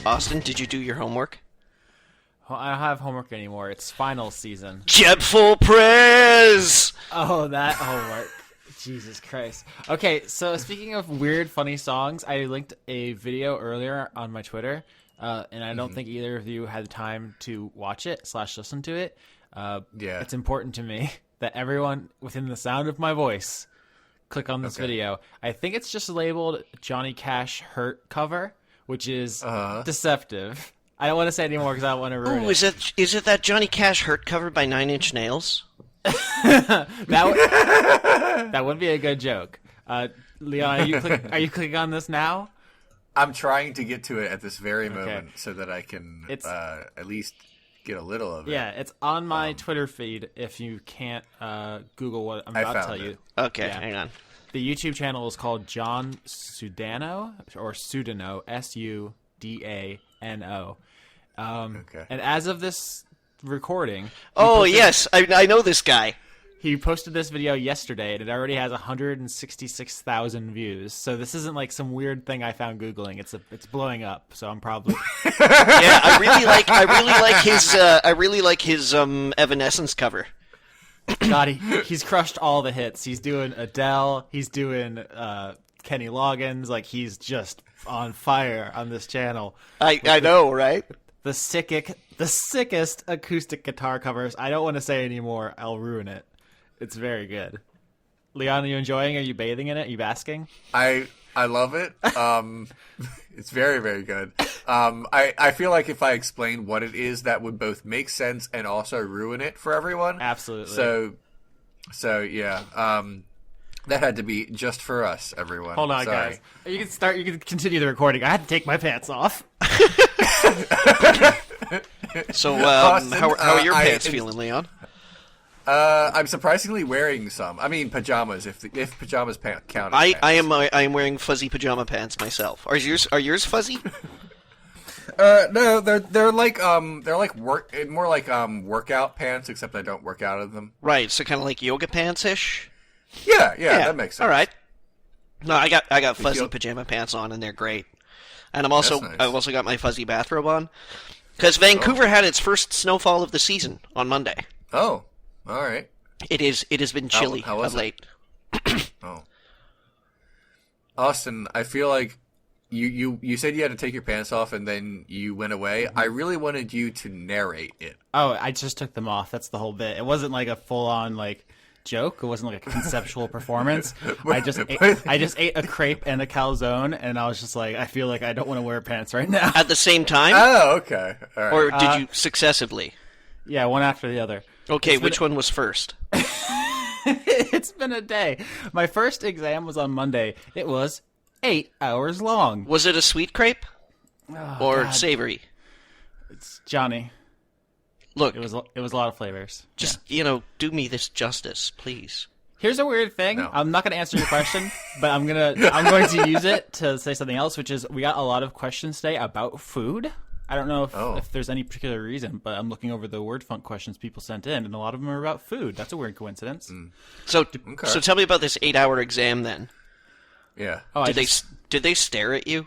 Austin, did you do your homework? Well, I don't have homework anymore. It's final season. Jetful Prez! Oh, that homework. Jesus Christ. Okay, so speaking of weird, funny songs, I linked a video earlier on my Twitter, and I don't think either of you had time to watch it / listen to it. Yeah. It's important to me that everyone within the sound of my voice click on this video. I think it's just labeled Johnny Cash Hurt cover, which is deceptive. I don't want to say anymore because I don't want to ruin it. Is it that Johnny Cash Hurt cover by Nine Inch Nails? That would be a good joke. Leon, are you clicking on this now? I'm trying to get to it at this very moment so that I can at least get a little of it. Yeah, it's on my Twitter feed if you can't Google what I'm about to tell you. Okay, hang on. The YouTube channel is called John Sudano, or Sudano, Sudano. And as of this recording... yes, I know this guy. He posted this video yesterday, and it already has 166,000 views. So this isn't like some weird thing I found Googling. It's blowing up. So I'm probably I really like his Evanescence cover. God, he's crushed all the hits. He's doing Adele. He's doing Kenny Loggins. Like he's just on fire on this channel. I know, right? The sickest acoustic guitar covers. I don't want to say anymore. I'll ruin it. It's very good. Leon, are you enjoying it? Are you bathing in it? Are you basking? I love it. It's very, very good. I feel like if I explain what it is, that would both make sense and also ruin it for everyone. Absolutely. So yeah. That had to be just for us, everyone. Hold on, guys. You can continue the recording. I had to take my pants off. So, Austin, how are your pants feeling, Leon? I'm surprisingly wearing some. I mean, pajamas. If pajamas count. I am wearing fuzzy pajama pants myself. Are yours fuzzy? No, they're like more like workout pants, except I don't work out in them. Right. So kind of like yoga pants ish. Yeah, that makes sense. All right. No, I got fuzzy pajama pants on, and they're great. And I've also got my fuzzy bathrobe on because Vancouver had its first snowfall of the season on Monday. Oh. All right. It has been chilly of late. Oh. Austin, I feel like you said you had to take your pants off and then you went away. I really wanted you to narrate it. Oh, I just took them off. That's the whole bit. It wasn't like a full-on joke. It wasn't like a conceptual performance. I just ate a crepe and a calzone, and I was just like, I feel like I don't want to wear pants right now. At the same time? Oh, okay. All right. Or did you successively? Yeah, one after the other. Okay, which one was first? It's been a day. My first exam was on Monday. It was 8 hours long. Was it a sweet crepe? Or savory? It's Johnny. Look, it was a lot of flavors. Just, do me this justice, please. Here's a weird thing. No. I'm not going to answer your question, but I'm going to use it to say something else, which is we got a lot of questions today about food. I don't know if there's any particular reason, but I'm looking over the word funk questions people sent in, and a lot of them are about food. That's a weird coincidence. So tell me about this 8-hour exam then. Yeah. Oh, did they stare at you?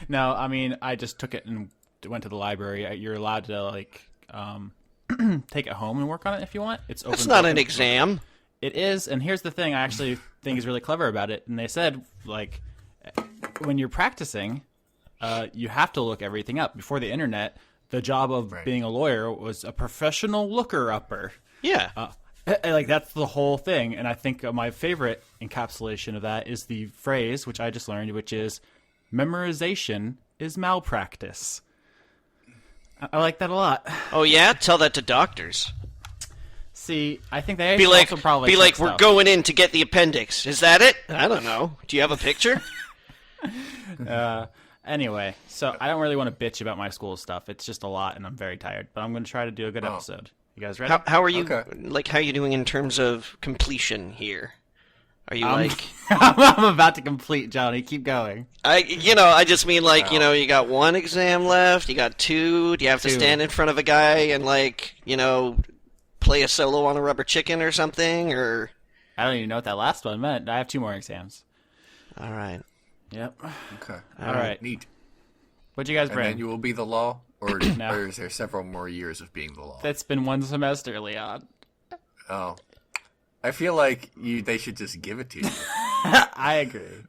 No, I mean, I just took it and went to the library. You're allowed to take it home and work on it if you want. It's open. That's not an exam. It is, and here's the thing I actually think is really clever about it. And they said, when you're practicing, you have to look everything up. Before the internet, the job of being a lawyer was a professional looker-upper. Yeah. That's the whole thing. And I think my favorite encapsulation of that is the phrase, which I just learned, which is memorization is malpractice. I like that a lot. Oh, yeah? Tell that to doctors. See, I think they also probably we're going in to get the appendix. Is that it? I don't know. Do you have a picture? Anyway, so I don't really want to bitch about my school stuff. It's just a lot, and I'm very tired. But I'm going to try to do a good episode. You guys ready? How are you? Okay. How are you doing in terms of completion here? Are you I'm about to complete, Johnny. Keep going. I just mean you got one exam left. You got two. Do you have to stand in front of a guy and play a solo on a rubber chicken or something? Or I don't even know what that last one meant. I have 2 more exams. All right. Yep. Okay. All right. Neat. What'd you guys And bring? then you will be the law? Or, No. or is there several more years of being the law? That's been one semester, Leon. Oh. I feel like they should just give it to you. I agree.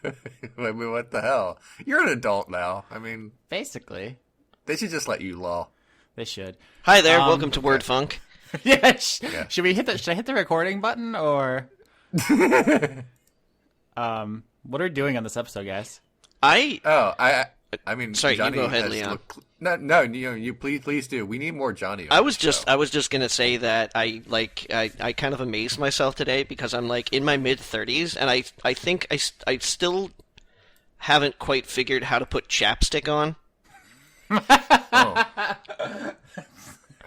I mean, what the hell? You're an adult now. I mean, Basically, they should just let you law. they should. Hi there, welcome to Word Funk. Yeah, Yeah. Should I hit the recording button or? What are we doing on this episode, guys? I mean, Sorry, Johnny you go ahead, has Leon. No, you please do. We need more Johnny. I was just gonna say that I kind of amazed myself today because I'm like in my mid-30s and I think I still haven't quite figured how to put chapstick on.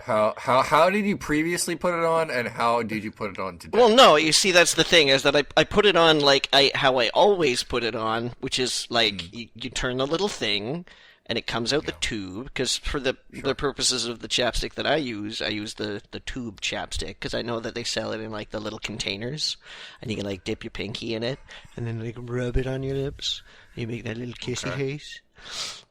How did you previously put it on, and how did you put it on today? Well, no, you see, that's the thing, is that I put it on like how I always put it on, which is like you turn the little thing, and it comes out the tube, because for the purposes of the chapstick that I use the tube chapstick, because I know that they sell it in like the little containers, and you can like dip your pinky in it, and then like rub it on your lips, and you make that little kissy face.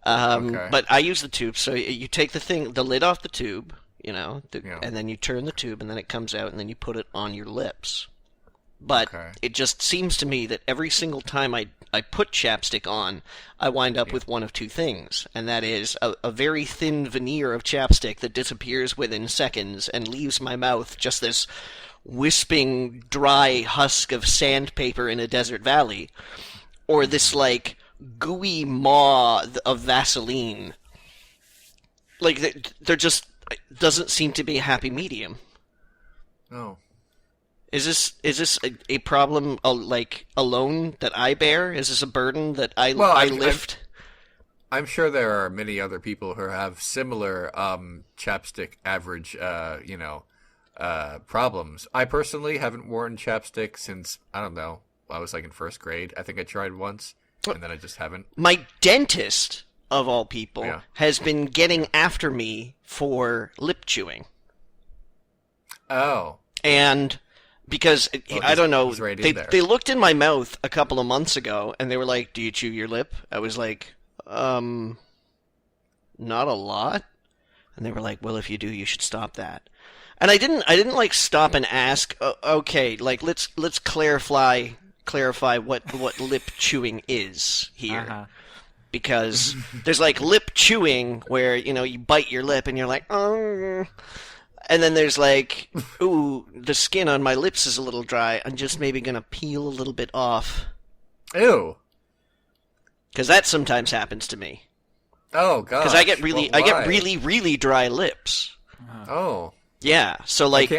But I use the tube, so you take the lid off the tube, and then you turn the tube, and then it comes out, and then you put it on your lips. But it just seems to me that every single time I put chapstick on, I wind up with one of two things, and that is a very thin veneer of chapstick that disappears within seconds and leaves my mouth just this wisping, dry husk of sandpaper in a desert valley, or this, like, gooey maw of Vaseline. Like, there just doesn't seem to be a happy medium. Oh. Is this a problem like alone that I bear? Is this a burden that I lift? I'm sure there are many other people who have similar chapstick average problems. I personally haven't worn chapstick since, I don't know, I was like in first grade. I think I tried once, and then I just haven't. My dentist, of all people, has been getting after me for lip chewing. Oh. And because, I don't know, right they looked in my mouth a couple of months ago, and they were like, "Do you chew your lip?" I was like, not a lot. And they were like, "Well, if you do, you should stop that." And I didn't like stop and ask, okay, like let's clarify what lip chewing is here. Uh-huh. Because there's like lip chewing where, you bite your lip and you're like, oh. And then there's like, ooh, the skin on my lips is a little dry. I'm just maybe going to peel a little bit off. Ew. Because that sometimes happens to me. Oh, God. Because I get really, really dry lips. Oh. Yeah, so like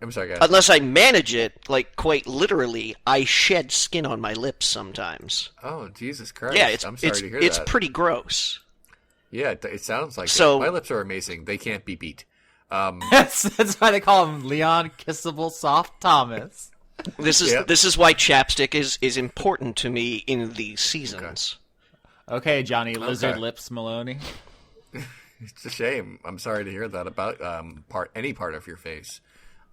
I'm sorry, guys. unless I manage it, like quite literally, I shed skin on my lips sometimes. Oh, Jesus Christ. Yeah, I'm sorry to hear that. It's pretty gross. Yeah, it sounds like So- it. My lips are amazing. They can't be beat. That's why they call him Leon Kissable Soft Thomas. This is why chapstick is important to me in these seasons. Okay, Johnny Lizard Lips Maloney. It's a shame. I'm sorry to hear that about any part of your face.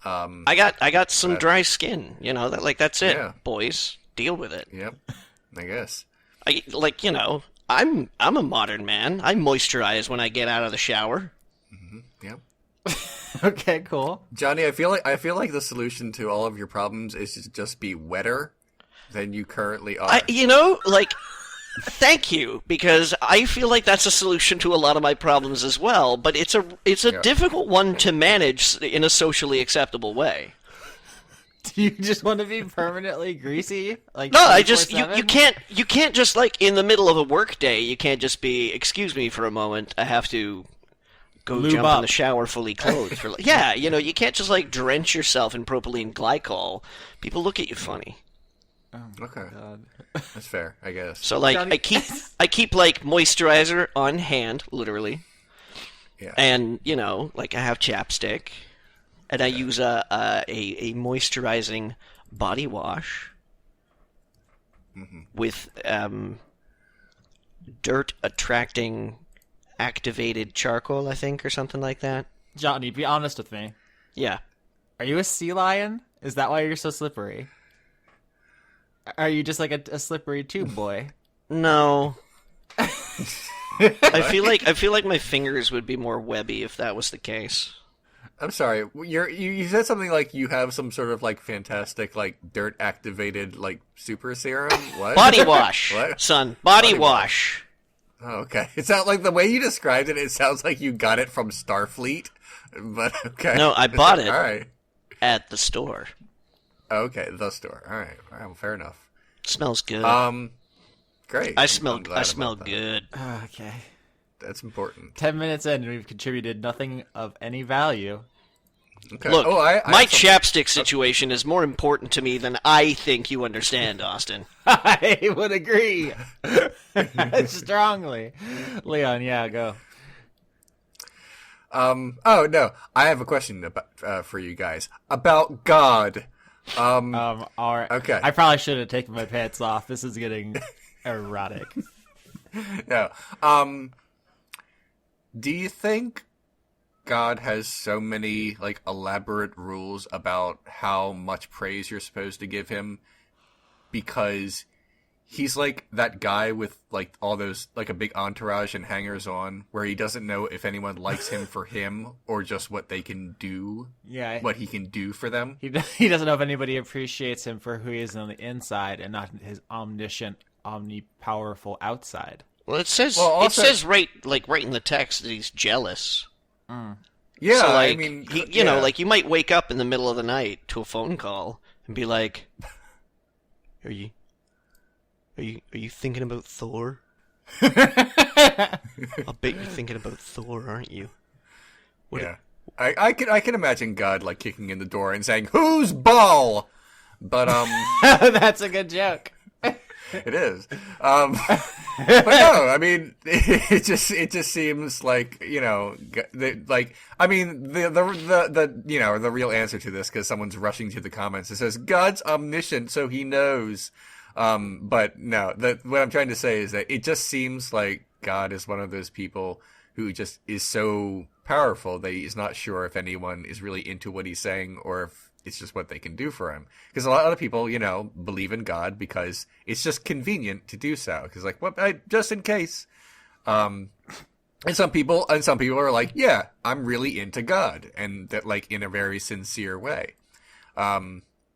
I got some dry skin, that's it, Yeah. boys. Deal with it. Yep, I guess. I'm a modern man. I moisturize when I get out of the shower. Yep. Okay, cool. Johnny, I feel like the solution to all of your problems is to just be wetter than you currently are. Thank you, because I feel like that's a solution to a lot of my problems as well, but it's a difficult one to manage in a socially acceptable way. Do you just want to be permanently greasy? Like No, I just 24/7? you can't just like in the middle of a work day, you can't just be, excuse me for a moment, I have to go Lube jump up. in the shower fully clothed for yeah, you can't just like drench yourself in propylene glycol. People look at you funny. Okay, that's fair, I guess. So like Johnny- I keep like moisturizer on hand, literally. Yeah. And like I have chapstick, and I use a moisturizing body wash with dirt attracting activated charcoal, I think, or something like that. Johnny, be honest with me. Yeah. Are you a sea lion? Is that why you're so slippery? Are you just like a slippery tube boy? No. I feel like my fingers would be more webby if that was the case. I'm sorry. You said something like you have some sort of like fantastic like dirt activated like super serum. What? Body wash, What? son. Body wash. Oh, okay. It sounds like the way you described it. It sounds like you got it from Starfleet. But okay. No, I bought it All right. at the store. Okay, the store. All right. Well, fair enough. It smells good. Great. I I'm smell glad about that. good. Okay. That's important. 10 minutes in, and we've contributed nothing of any value. Okay. Look, I my have something. chapstick situation is more important to me than I think you understand, Austin. I would agree. Strongly. Leon, yeah, go. Oh no, I have a question about for you guys about God. All right. Okay. I probably should have taken my pants off. This is getting erotic. No. Do you think God has so many like elaborate rules about how much praise you're supposed to give him because he's like that guy with like all those like a big entourage and hangers on where he doesn't know if anyone likes him for him or just what they can do, Yeah. what he can do for them? He doesn't know if anybody appreciates him for who he is on the inside and not his omniscient, omnipowerful outside. Well, it says also- right in the text that he's jealous. Yeah, So, like, I mean, you know, like you might wake up in the middle of the night to a phone call and be like, "Are you thinking about Thor? I'll bet you're thinking about Thor, aren't you?" yeah. I can imagine God like kicking in the door and saying, "Who's ball?" But That's a good joke. it is. But no, I mean, it just seems like, you know, like, I mean, the you know, the real answer to this, because someone's rushing to the comments, it says God's omniscient, so he knows. But no, what I'm trying to say is that it just seems like God is one of those people who just is so powerful that he's not sure if anyone is really into what he's saying or if it's just what they can do for him. Because a lot of people, you know, believe in God because it's just convenient to do so. Because like, what? Just in case. And some people are like, yeah, I'm really into God, and that like in a very sincere way.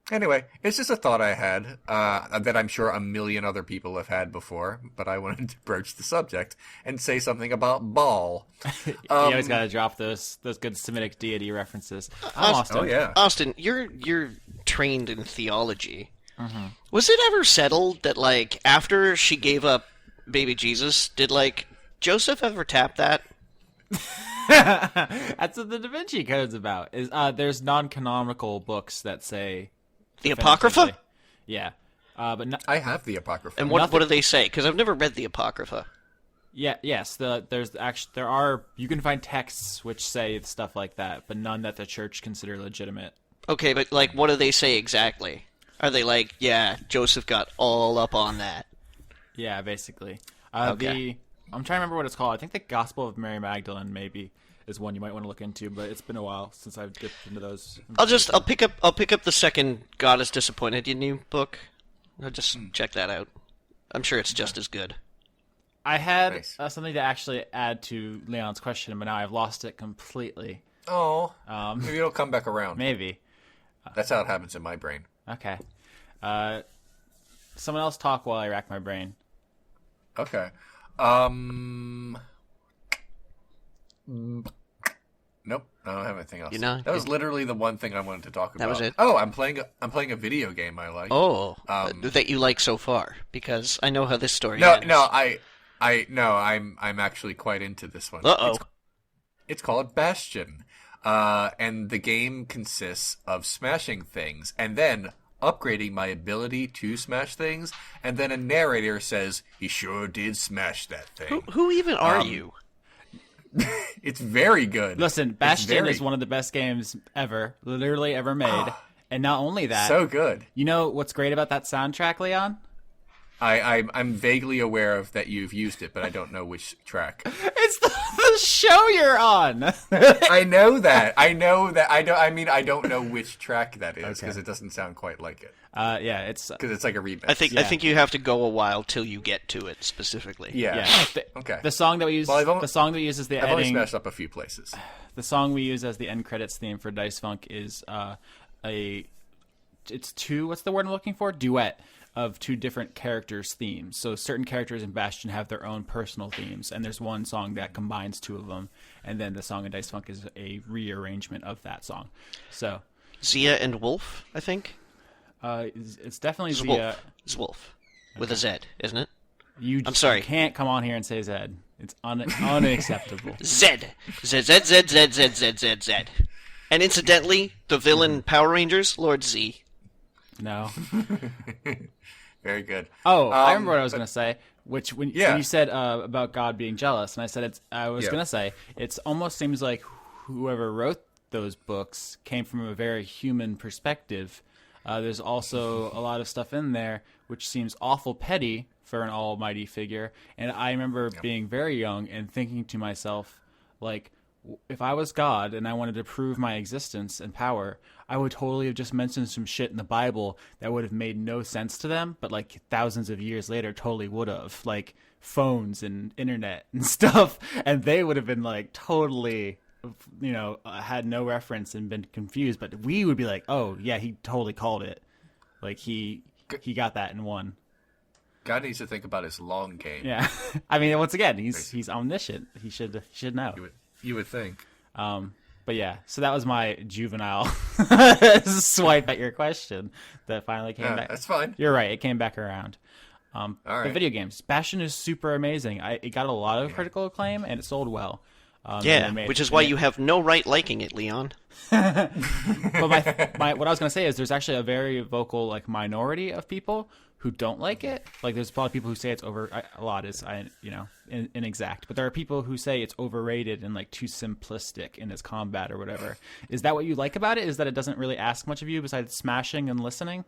Anyway, it's just a thought I had that I'm sure a million other people have had before, but I wanted to broach the subject and say something about ball. You always got to drop those good Semitic deity references. I'm Austin. Oh yeah, Austin, you're trained in theology. Mm-hmm. Was it ever settled that like after she gave up baby Jesus, did like Joseph ever tap that? That's what the Da Vinci Code's about. Is there's non-canonical books that say The Apocrypha? Yeah. But no, I have the Apocrypha. And what do they say? Because I've never read the Apocrypha. yes. There are you can find texts which say stuff like that, but none that the church consider legitimate. Okay, but like, what do they say exactly? Are they like, yeah, Joseph got all up on that? Yeah, basically. Okay. I'm trying to remember what it's called. I think the Gospel of Mary Magdalene maybe is one you might want to look into, but it's been a while since I've dipped into those. I'll pick up the second God is Disappointed in You book. I'll just check that out. I'm sure it's just as good. I had Nice. something to actually add to Leon's question, but now I've lost it completely. Oh, maybe it'll come back around. Maybe. That's how it happens in my brain. Okay. Someone else talk while I rack my brain. Okay. Nope, I don't have anything else. You know, that was literally the one thing I wanted to talk about. That was it? Oh, I'm playing a video game I like. Oh, that you like so far, because I know how this story No, ends. no, I'm actually quite into this one. Uh-oh. It's called Bastion. And the game consists of smashing things and then upgrading my ability to smash things, and then a narrator says, he sure did smash that thing. Who even are you? It's very good. Listen, Bastion is one of the best games ever, literally ever made. And not only that, So good. you know what's great about that soundtrack, Leon? I'm vaguely aware of that you've used it, but I don't know which track. It's the show you're on. I know that. I don't know which track that is because it doesn't sound quite like it. Yeah, it's because it's like a remix. I think you have to go a while till you get to it specifically. Yeah. Okay. The song that we use. The song that we use as the I've only smashed up a few places. The song we use as the end credits theme for Dice Funk is it's two. What's the word I'm looking for? Duet of two different characters' themes. So certain characters in Bastion have their own personal themes, and there's one song that combines two of them, and then the song in Dice Funk is a rearrangement of that song. So Zia and Wolf, I think. It's definitely Zia. Zia. It's Wolf with a Z, isn't it? I'm sorry. You can't come on here and say Zed. It's unacceptable. Z. Z, Z, Z, Z, Z, Z, Z, Z. And incidentally, the villain Power Rangers, Lord Z. No. Very good. Oh, I remember what I was going to say. Which when you said about God being jealous, and I said I was going to say it almost seems like whoever wrote those books came from a very human perspective. There's also a lot of stuff in there which seems awful petty for an almighty figure, and I remember being very young and thinking to myself, like, if I was God and I wanted to prove my existence and power, I would totally have just mentioned some shit in the Bible that would have made no sense to them, but like thousands of years later totally would have, like phones and internet and stuff, and they would have been like totally, had no reference and been confused, but we would be like, oh yeah, he totally called it. Like he got that in one. God needs to think about his long game. Yeah. I mean, once again, he's omniscient. He should know. You would think. But yeah, so that was my juvenile swipe at your question that finally came back. That's fine. You're right. It came back around. All right. The video games. Bastion is super amazing. It got a lot of critical acclaim, and it sold well. Which is why you have no right liking it, Leon. But what I was going to say is there's actually a very vocal minority of people who don't like it. Like there's a lot of people who say it's a lot is inexact, but there are people who say it's overrated and too simplistic in its combat or whatever. Is that what you like about it? Is that it doesn't really ask much of you besides smashing and listening?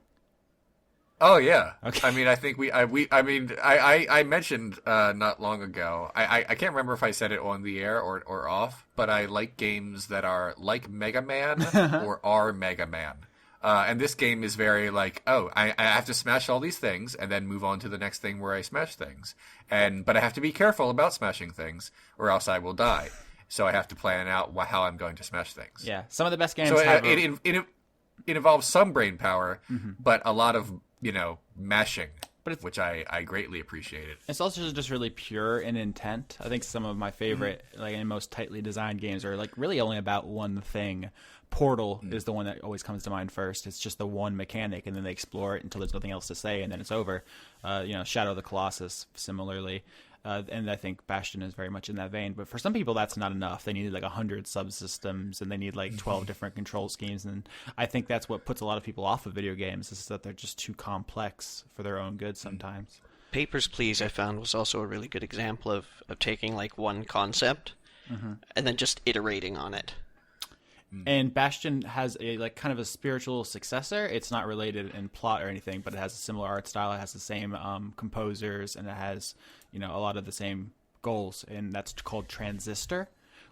Oh yeah. Okay. I mean, I think I mentioned not long ago. I can't remember if I said it on the air or off, but I like games that are like Mega Man or are Mega Man. And this game is very I have to smash all these things and then move on to the next thing where I smash things. But I have to be careful about smashing things or else I will die. So I have to plan out how I'm going to smash things. Yeah, some of the best games it involves some brain power, but a lot of mashing, which I greatly appreciated. It's also just really pure in intent. I think some of my favorite, and most tightly designed games are really only about one thing. Portal is the one that always comes to mind first. It's just the one mechanic, and then they explore it until there's nothing else to say, and then it's over. Shadow of the Colossus, similarly. And I think Bastion is very much in that vein. But for some people, that's not enough. They need 100 subsystems, and they need 12 different control schemes. And I think that's what puts a lot of people off of video games, is that they're just too complex for their own good sometimes. Papers, Please, I found, was also a really good example of taking one concept and then just iterating on it. And Bastion has a kind of a spiritual successor. It's not related in plot or anything, but it has a similar art style. It has the same composers, and it has a lot of the same goals. And that's called Transistor,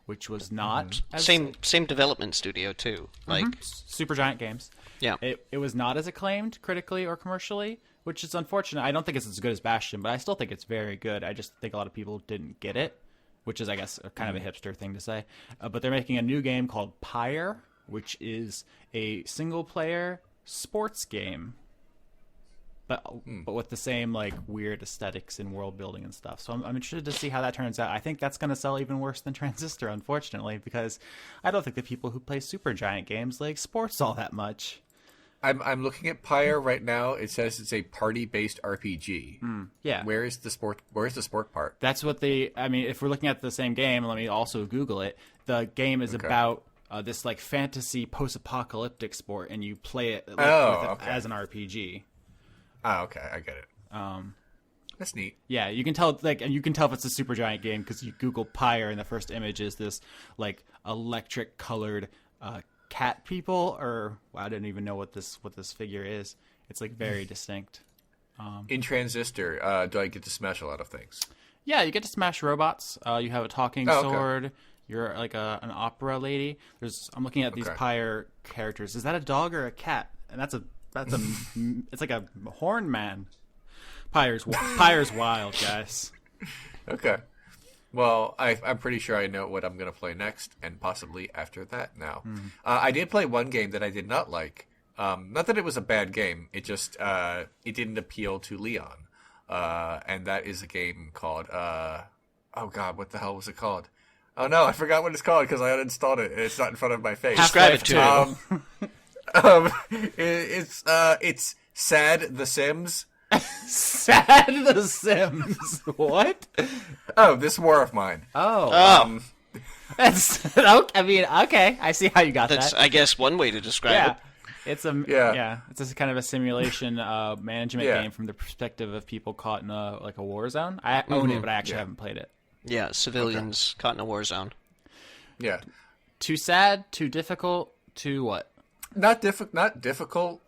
which was not same development studio too. Supergiant Games. Yeah, it was not as acclaimed critically or commercially, which is unfortunate. I don't think it's as good as Bastion, but I still think it's very good. I just think a lot of people didn't get it, which is, I guess, kind of a hipster thing to say. But they're making a new game called Pyre, which is a single-player sports game, but with the same weird aesthetics and world building and stuff. So I'm interested to see how that turns out. I think that's going to sell even worse than Transistor, unfortunately, because I don't think the people who play Supergiant games like sports all that much. I'm looking at Pyre right now. It says it's a party-based RPG. Yeah. Where's the sport part? That's what if we're looking at the same game, let me also Google it. The game is about this fantasy post-apocalyptic sport, and you play it as an RPG. Oh, okay, I get it. That's neat. Yeah, you can tell and you can tell if it's a Supergiant game because you Google Pyre, and the first image is this electric colored cat people, or I didn't even know what this figure is. It's very distinct. In Transistor, do I get to smash a lot of things? Yeah, you get to smash robots. You have a talking sword. You're like an opera lady. I'm looking at these Pyre characters. Is that a dog or a cat? And that's it's like a horn man. Pyre's wild, guys. Okay. Well, I'm pretty sure I know what I'm going to play next, and possibly after that now. I did play one game that I did not like. Not that it was a bad game. It just it didn't appeal to Leon. And that is a game called... oh, God, what the hell was it called? Oh, no, I forgot what it's called because I uninstalled it, and it's not in front of my face. Describe it to me. It's Sad The Sims. Sad The Sims. What? Oh, This War of Mine. Oh. That's... I mean, okay. I see how you got That's, that. I guess, one way to describe it. It's it's a kind of a simulation management game from the perspective of people caught in a war zone. I own it, but I actually haven't played it. Yeah, civilians caught in a war zone. Yeah. Too sad, too difficult, too what? Not difficult.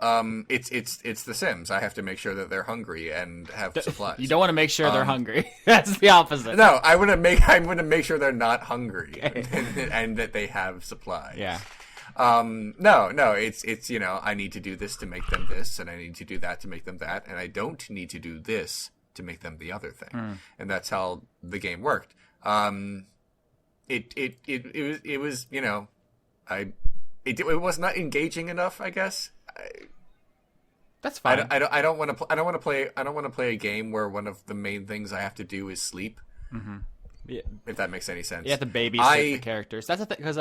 It's The Sims. I have to make sure that they're hungry and have supplies. You don't want to make sure they're hungry. That's the opposite. No, I want to make sure they're not hungry and that they have supplies. Yeah. No, it's I need to do this to make them this, and I need to do that to make them that, and I don't need to do this to make them the other thing. And that's how the game worked. It was it was not engaging enough, I guess. That's fine. I don't want to play a game where one of the main things I have to do is sleep. Yeah. If that makes any sense. You have to babysit the characters. That's the thing, because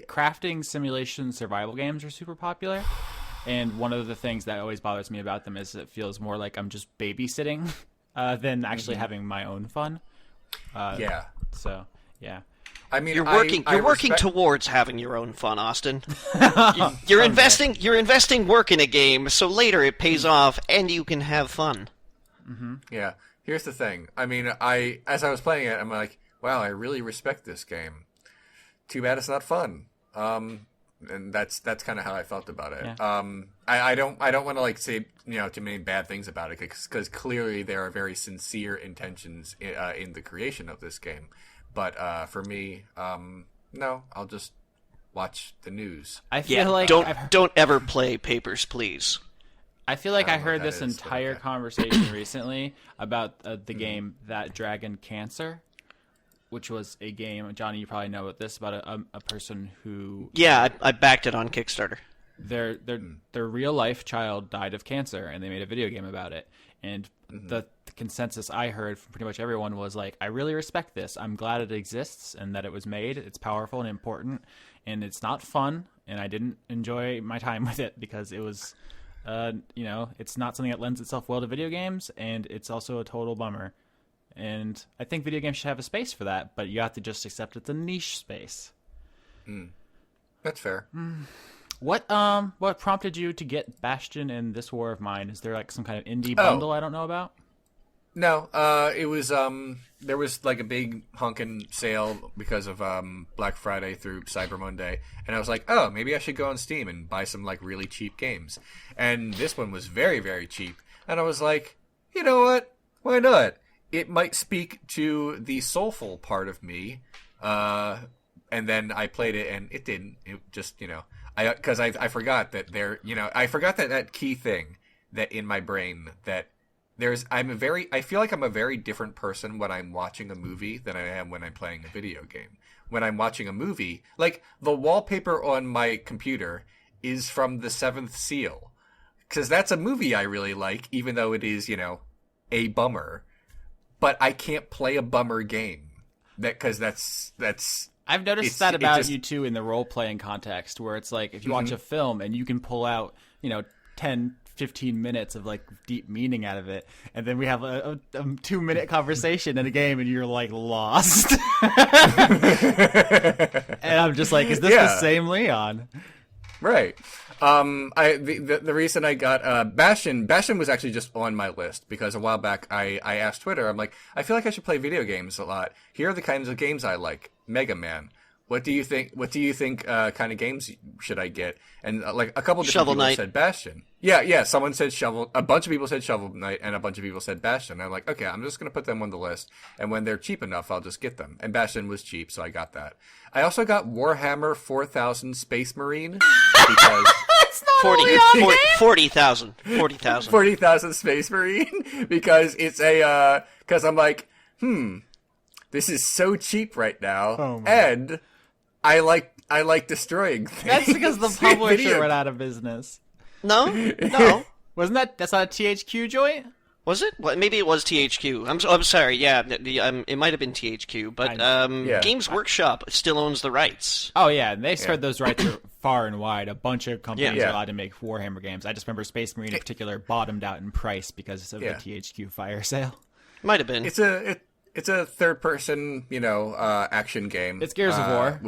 crafting simulation survival games are super popular, and one of the things that always bothers me about them is it feels more like I'm just babysitting than actually having my own fun. So, yeah. I mean, you're working towards having your own fun, Austin. You're investing work in a game, so later it pays off and you can have fun. Yeah. Here's the thing. I mean, as I was playing it, I'm like, wow, I really respect this game. Too bad it's not fun. And that's kind of how I felt about it. Yeah. I don't want to say too many bad things about it because clearly there are very sincere intentions in the creation of this game. But for me, no, I'll just watch the news. I feel like don't ever play Papers, Please. I feel like I heard this entire conversation recently about the game That Dragon Cancer, which was a game, Johnny, you probably know about this, about a person who... Yeah, I backed it on Kickstarter. Their real life child died of cancer, and they made a video game about it. And the consensus I heard from pretty much everyone was like, I really respect this. I'm glad it exists and that it was made. It's powerful and important, and it's not fun, and I didn't enjoy my time with it because it was... it's not something that lends itself well to video games, and it's also a total bummer. And I think video games should have a space for that, but you have to just accept it's a niche space. That's fair. What prompted you to get Bastion and This War of Mine? Is there like some kind of indie bundle I don't know about? No, it was there was like a big honkin' sale because of Black Friday through Cyber Monday, and I was like, oh, maybe I should go on Steam and buy some like really cheap games. And this one was very, very cheap, and I was like, you know what? Why not? It might speak to the soulful part of me. And then I played it, and it didn't. It just because I forgot that I forgot that key thing that in my brain that. I feel like I'm a very different person when I'm watching a movie than I am when I'm playing a video game. When I'm watching a movie, like the wallpaper on my computer is from The Seventh Seal, because that's a movie I really like, even though it is, a bummer. But I can't play a bummer game because that's. I've noticed that about you too in the role playing context, where it's like if you watch a film and you can pull out, 10-15 minutes of like deep meaning out of it, and then we have a 2-minute conversation in a game and you're like lost. And I'm just like, is this the same Leon? Right. The reason I got Bastion was actually just on my list because a while back I asked Twitter, I'm like, I feel like I should play video games a lot. Here are the kinds of games I like. Mega Man, What do you think? What do you think kind of games should I get? And like a couple of different Shovel people Knight. said Bastion. Yeah. Someone said Shovel. A bunch of people said Shovel Knight, and a bunch of people said Bastion. I'm like, okay, I'm just gonna put them on the list, and when they're cheap enough, I'll just get them. And Bastion was cheap, so I got that. I also got Warhammer 4000 Space Marine because. 40,000. 40,000 Space Marine because it's because I'm like, this is so cheap right now, and I like destroying things. That's because the publisher went out of business. No. That's not a THQ joint? Was it? Well, maybe it was THQ. I'm sorry. Yeah, it might have been THQ, but Games Workshop still owns the rights. Oh yeah, and they spread those rights far and wide. A bunch of companies are allowed to make Warhammer games. I just remember Space Marine in particular bottomed out in price because of the THQ fire sale. Might have been. It's a third person, action game. It's Gears of War.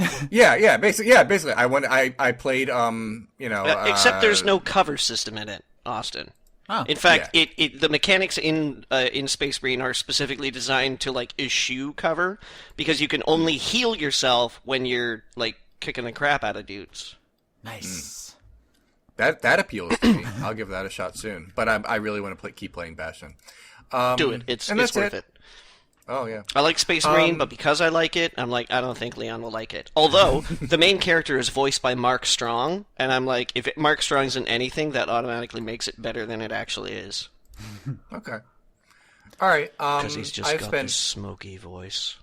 Basically. I played, except there's no cover system in it, Austin. Oh. In fact, the mechanics in Space Marine are specifically designed to like eschew cover because you can only heal yourself when you're like kicking the crap out of dudes. Nice. That appeals to me. I'll give that a shot soon. But I really want to keep playing Bastion. Do it. It's worth it. Oh yeah. I like Space Marine, but because I like it, I'm like, I don't think Leon will like it. Although the main character is voiced by Mark Strong, and I'm like, if Mark Strong's in anything, that automatically makes it better than it actually is. Okay. All right. Because he's just got this smoky voice.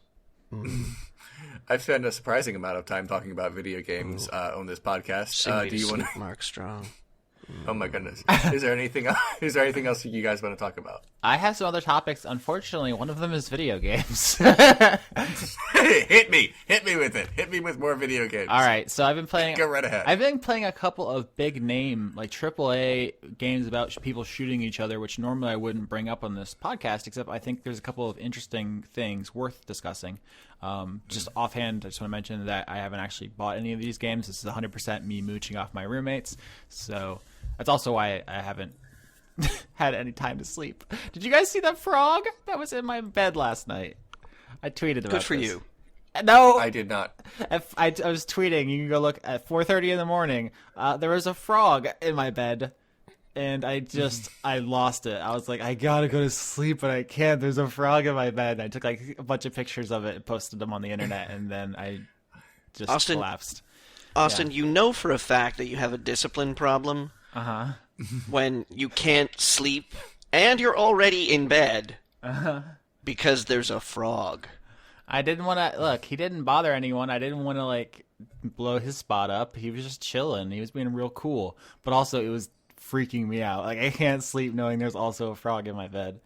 I've spent a surprising amount of time talking about video games on this podcast. Do you want Mark Strong? Oh my goodness! Is there anything else you guys want to talk about? I have some other topics. Unfortunately, one of them is video games. Hit me with it. Hit me with more video games. All right, so I've been playing. Go right ahead. I've been playing a couple of big name, like AAA games about people shooting each other, which normally I wouldn't bring up on this podcast. Except I think there's a couple of interesting things worth discussing. Just offhand, I just want to mention that I haven't actually bought any of these games. This is 100% me mooching off my roommates. So that's also why I haven't had any time to sleep. Did you guys see that frog that was in my bed last night? I tweeted about it. Good for you. No, I did not. I was tweeting. You can go look at 4:30 in the morning. There was a frog in my bed, and I lost it. I was like, I gotta go to sleep, but I can't. There's a frog in my bed. I took like a bunch of pictures of it and posted them on the internet, and then I just collapsed. Austin, you know for a fact that you have a discipline problem. When you can't sleep and you're already in bed because there's a frog. I didn't want to look. He didn't bother anyone. I didn't want to like blow his spot up. He was just chilling. He was being real cool, but also it was freaking me out. Like I can't sleep knowing there's also a frog in my bed.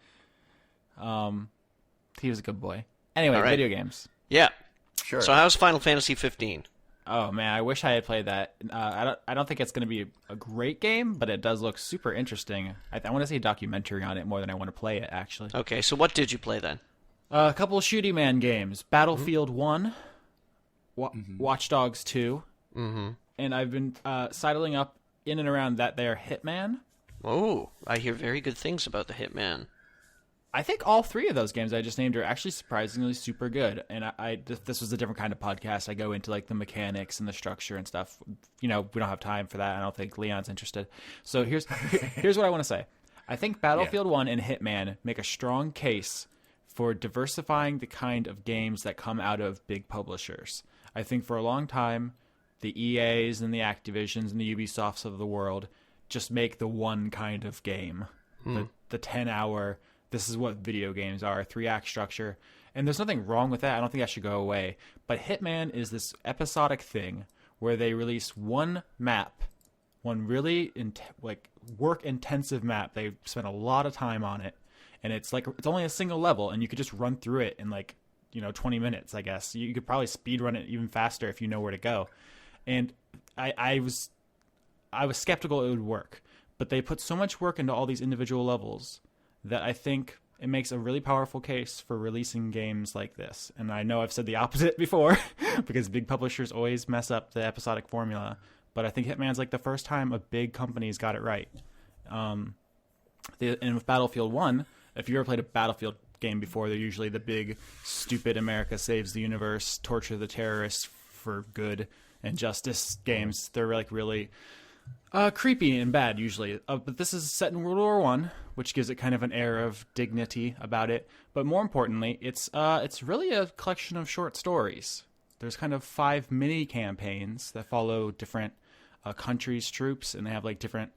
He was a good boy. Anyway, video games. Yeah, sure. So how's Final Fantasy 15? Oh man, I wish I had played that. I don't think it's going to be a great game, but it does look super interesting. I want to see a documentary on it more than I want to play it, actually. Okay, so what did you play then? A couple of shooty man games: Battlefield 1, Watch Dogs 2, and I've been sidling up in and around that there Hitman. Oh, I hear very good things about the Hitman. I think all three of those games I just named are actually surprisingly super good. And this was a different kind of podcast. I go into like the mechanics and the structure and stuff. We don't have time for that. I don't think Leon's interested. So here's what I want to say. I think Battlefield 1 and Hitman make a strong case for diversifying the kind of games that come out of big publishers. I think for a long time, the EAs and the Activisions and the Ubisofts of the world just make the one kind of game. The 10-hour... This is what video games are, 3-act structure. And there's nothing wrong with that. I don't think that should go away. But Hitman is this episodic thing where they release one map, one really work-intensive map. They spent a lot of time on it. And it's only a single level, and you could just run through it in 20 minutes, I guess. You could probably speed run it even faster if you know where to go. And I was skeptical it would work. But they put so much work into all these individual levels that I think it makes a really powerful case for releasing games like this. And I know I've said the opposite before because big publishers always mess up the episodic formula. But I think Hitman's like the first time a big company's got it right. And with Battlefield 1, if you ever played a Battlefield game before. They're usually the big, stupid America saves the universe, torture the terrorists for good and justice games. They're like really creepy and bad usually. But this is set in World War I, which gives it kind of an air of dignity about it. But more importantly, it's really a collection of short stories. There's kind of 5 mini campaigns that follow different countries' troops, and they have like different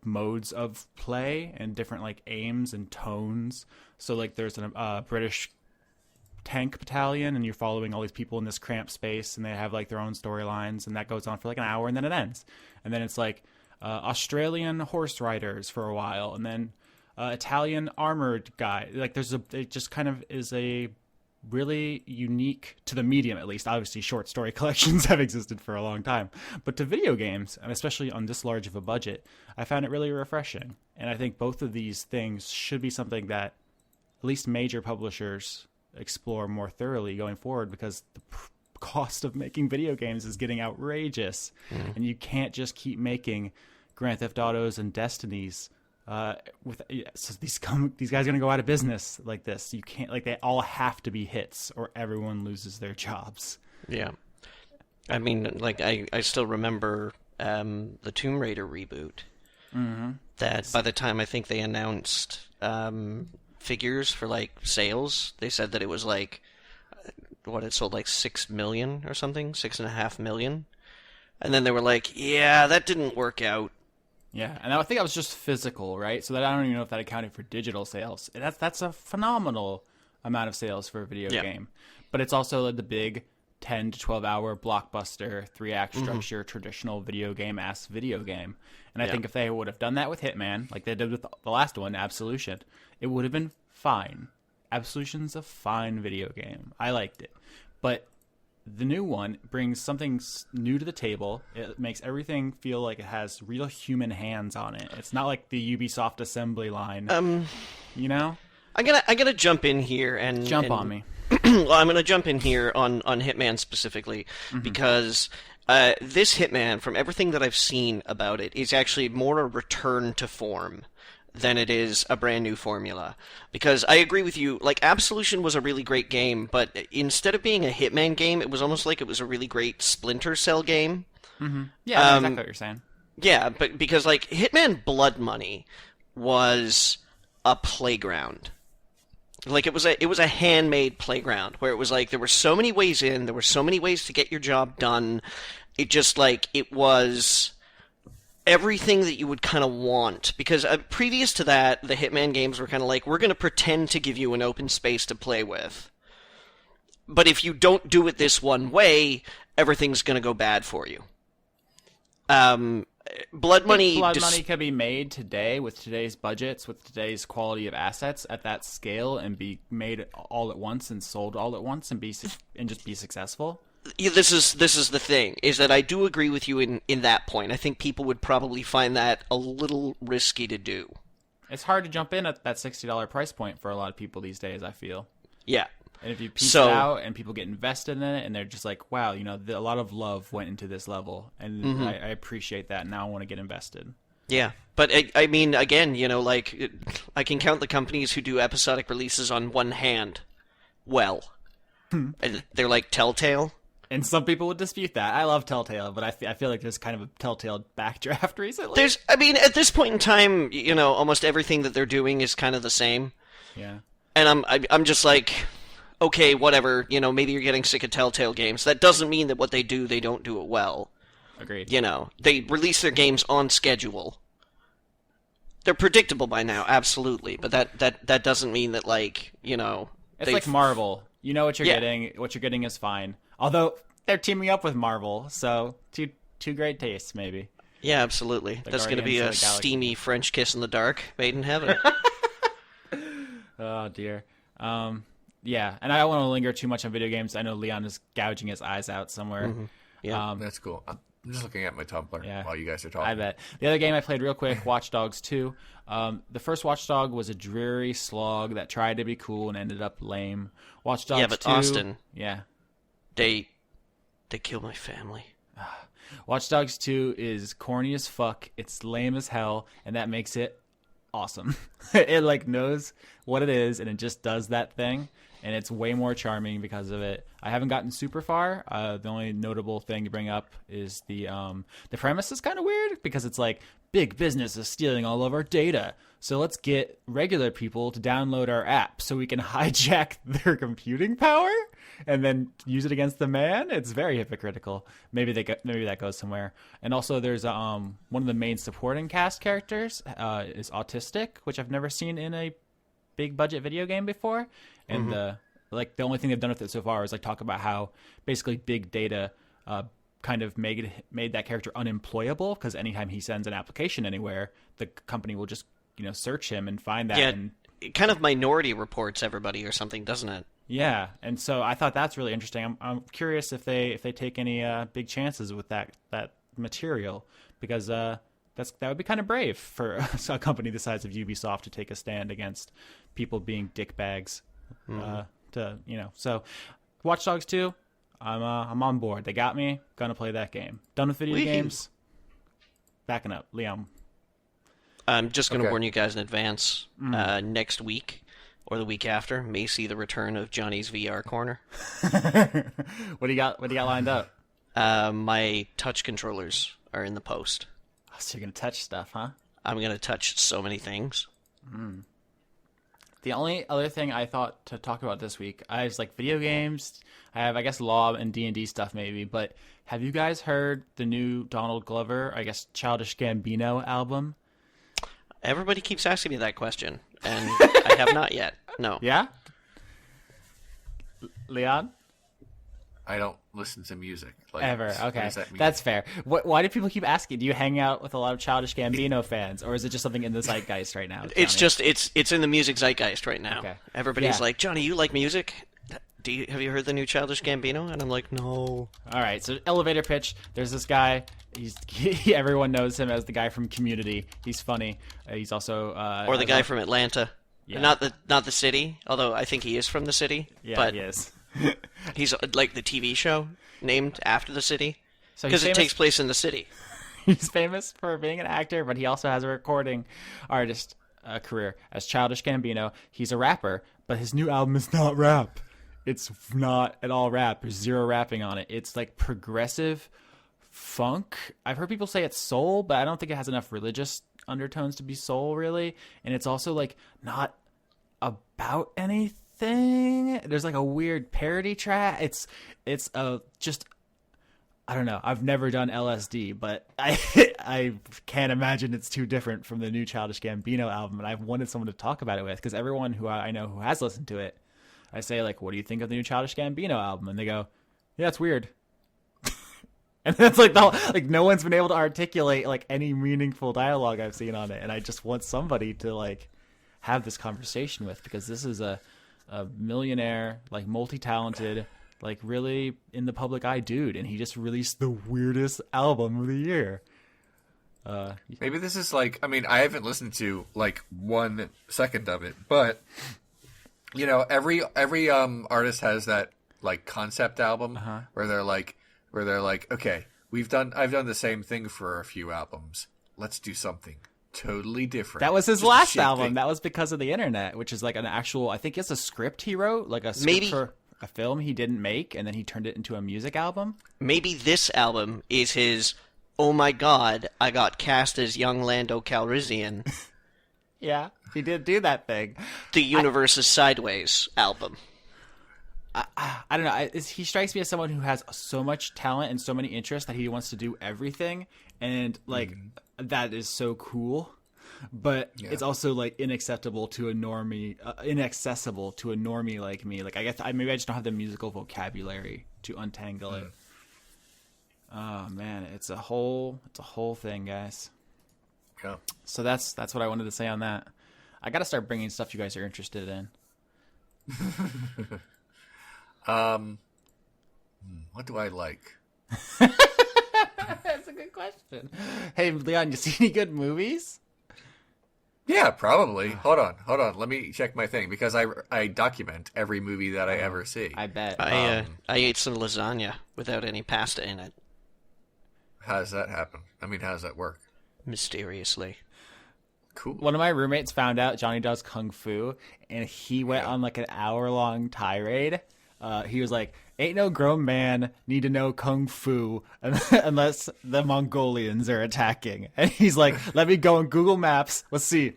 modes of play and different like aims and tones. So like there's a British tank battalion, and you're following all these people in this cramped space, and they have like their own storylines, and that goes on for like an hour, and then it ends. And then it's like Australian horse riders for a while, and then Italian armored guy. Like it just kind of is a really unique to the medium, at least. Obviously short story collections have existed for a long time, but to video games, and especially on this large of a budget, I found it really refreshing. And I think both of these things should be something that at least major publishers explore more thoroughly going forward, because the cost of making video games is getting outrageous, and you can't just keep making Grand Theft Autos and Destinies so these guys are gonna go out of business like this. You can't, like, they all have to be hits or everyone loses their jobs. Yeah, I mean, like I still remember the Tomb Raider reboot. That by the time I think they announced figures for like sales, they said that it was like it sold like 6 million or something, 6.5 million, and then they were like, yeah, that didn't work out. Yeah, and I think that was just physical, right? So that I don't even know if that accounted for digital sales. That's a phenomenal amount of sales for a video game. But it's also the big 10 to 12 hour blockbuster, 3-act structure, traditional video game-ass video game. And I think if they would have done that with Hitman, like they did with the last one, Absolution, it would have been fine. Absolution's a fine video game. I liked it. But the new one brings something new to the table. It makes everything feel like it has real human hands on it. It's not like the Ubisoft assembly line. You know? I'm gonna jump in here and jump on me. Well, I'm gonna jump in here on Hitman specifically because this Hitman, from everything that I've seen about it, is actually more a return to form than it is a brand new formula. Because I agree with you, like, Absolution was a really great game, but instead of being a Hitman game, it was almost like it was a really great Splinter Cell game. Yeah, that's exactly what you're saying. Yeah, but because, like, Hitman Blood Money was a playground. Like, it was a handmade playground, where it was like, there were so many ways in, there were so many ways to get your job done. It just, like, it was everything that you would kind of want. Because previous to that, the Hitman games were kind of like, we're going to pretend to give you an open space to play with. But if you don't do it this one way, everything's going to go bad for you. Blood Money could be made today with today's budgets, with today's quality of assets at that scale, and be made all at once and sold all at once and just be successful. Yeah, this is the thing, is that I do agree with you in that point. I think people would probably find that a little risky to do. It's hard to jump in at that $60 price point for a lot of people these days, I feel. Yeah. And if you piece it out and people get invested in it and they're just like, wow, you know, a lot of love went into this level, and I appreciate that. Now I want to get invested. Yeah. But I mean, again, you know, like, I can count the companies who do episodic releases on one hand. Well. And they're like Telltale. And some people would dispute that. I love Telltale, but I feel like there's kind of a Telltale backdraft recently. I mean, at this point in time, you know, almost everything that they're doing is kind of the same. Yeah. And I'm just like, okay, whatever, you know, maybe you're getting sick of Telltale games. That doesn't mean that what they do, they don't do it well. Agreed. You know, they release their games on schedule. They're predictable by now, absolutely, but that doesn't mean that, like, you know... It's like Marvel. You know what you're getting. What you're getting is fine. Although, they're teaming up with Marvel, so two great tastes, maybe. Yeah, absolutely. That's going to be a steamy French kiss in the dark made in heaven. Oh, dear. Yeah, and I don't want to linger too much on video games. I know Leon is gouging his eyes out somewhere. Yeah, that's cool. I'm just looking at my Tumblr while you guys are talking. I bet. The other game I played real quick, Watch Dogs 2. The first Watch Dog was a dreary slog that tried to be cool and ended up lame. Watch Dogs 2... Yeah, but Austin... Yeah. They killed my family. Watch Dogs 2 is corny as fuck. It's lame as hell, and that makes it awesome. It like knows what it is, and it just does that thing, and it's way more charming because of it. I haven't gotten super far. The only notable thing to bring up is the premise is kind of weird because it's like big business is stealing all of our data. So let's get regular people to download our app so we can hijack their computing power and then use it against the man. It's very hypocritical. Maybe that goes somewhere. And also, there's one of the main supporting cast characters is autistic, which I've never seen in a big budget video game before. And the only thing they've done with it so far is like talk about how basically big data kind of made that character unemployable because anytime he sends an application anywhere, the company will just search him and find that. Yeah, and it kind of Minority Reports everybody or something, doesn't it? Yeah, and so I thought that's really interesting. I'm curious if they take any big chances with that material because that would be kind of brave for a company the size of Ubisoft to take a stand against people being dickbags. So Watch Dogs 2, I'm on board. They got me. Gonna play that game. Done with video games. Backing up, Liam. I'm just going to warn you guys in advance. Next week or the week after may see the return of Johnny's VR corner. What do you got lined up? My touch controllers are in the post. Oh, so you're gonna touch stuff, huh? I'm going to touch so many things. The only other thing I thought to talk about this week, I was like video games. I have, I guess, law and D&D stuff maybe. But have you guys heard the new Donald Glover, I guess, Childish Gambino album? Everybody keeps asking me that question, and I have not yet. No. Yeah? Leon? I don't listen to music. Ever. What Okay. does that mean? That's fair. Why do people keep asking? Do you hang out with a lot of Childish Gambino fans, or is it just something in the zeitgeist right now? It's Johnny? just it's in the music zeitgeist right now. Okay. Everybody's Yeah. like, Johnny, you like music? Have you heard the new Childish Gambino? And I'm like, no. All right, so elevator pitch. There's this guy. Everyone knows him as the guy from Community. He's funny. He's also Or the guy from Atlanta. Yeah. Not the city, although I think he is from the city. Yeah, but he is. he's like the TV show named after the city So because he's it famous- takes place in the city. He's famous for being an actor, but he also has a recording artist career as Childish Gambino. He's a rapper, but his new album is not rap. It's not at all rap. There's zero rapping on it. It's like progressive funk. I've heard people say it's soul, but I don't think it has enough religious undertones to be soul, really. And it's also like not about anything. There's like a weird parody track. It's just, I don't know. I've never done LSD, but I can't imagine it's too different from the new Childish Gambino album. And I've wanted someone to talk about it with because everyone who I know who has listened to it, I say like, "What do you think of the new Childish Gambino album?" And they go, "Yeah, it's weird." And that's like no one's been able to articulate like any meaningful dialogue I've seen on it. And I just want somebody to like have this conversation with because this is a millionaire, like multi-talented, like really in the public eye dude, and he just released the weirdest album of the year. Maybe this is like, I mean, I haven't listened to like 1 second of it, but you know, every artist has that like concept album where they're like, okay, I've done the same thing for a few albums. Let's do something totally different. That was his Just last shit album. thing. That was Because of the Internet, which is like an actual, I think it's a script he wrote, like a script Maybe- for a film he didn't make, and then he turned it into a music album. Maybe this album is his, oh my god, I got cast as young Lando Calrissian, Yeah, he did do that thing. the universe is sideways album. I don't know. He strikes me as someone who has so much talent and so many interests that he wants to do everything, and like that is so cool. But it's also like inaccessible to a normie like me. Like I guess maybe I just don't have the musical vocabulary to untangle it. Oh man, it's a whole thing, guys. Yeah. So that's what I wanted to say on that. I got to start bringing stuff you guys are interested in. What do I like? That's a good question. Hey, Leon, you see any good movies? Yeah, probably. Hold on. Let me check my thing because I document every movie that I ever see. I bet. I ate some lasagna without any pasta in it, How does that happen? I mean, how does that work? mysteriously. Cool. One of my roommates found out Johnny does kung fu, and he went on like an hour-long tirade. He was like, "Ain't no grown man need to know kung fu unless the Mongolians are attacking." And he's like, "Let me go on Google Maps. Let's see.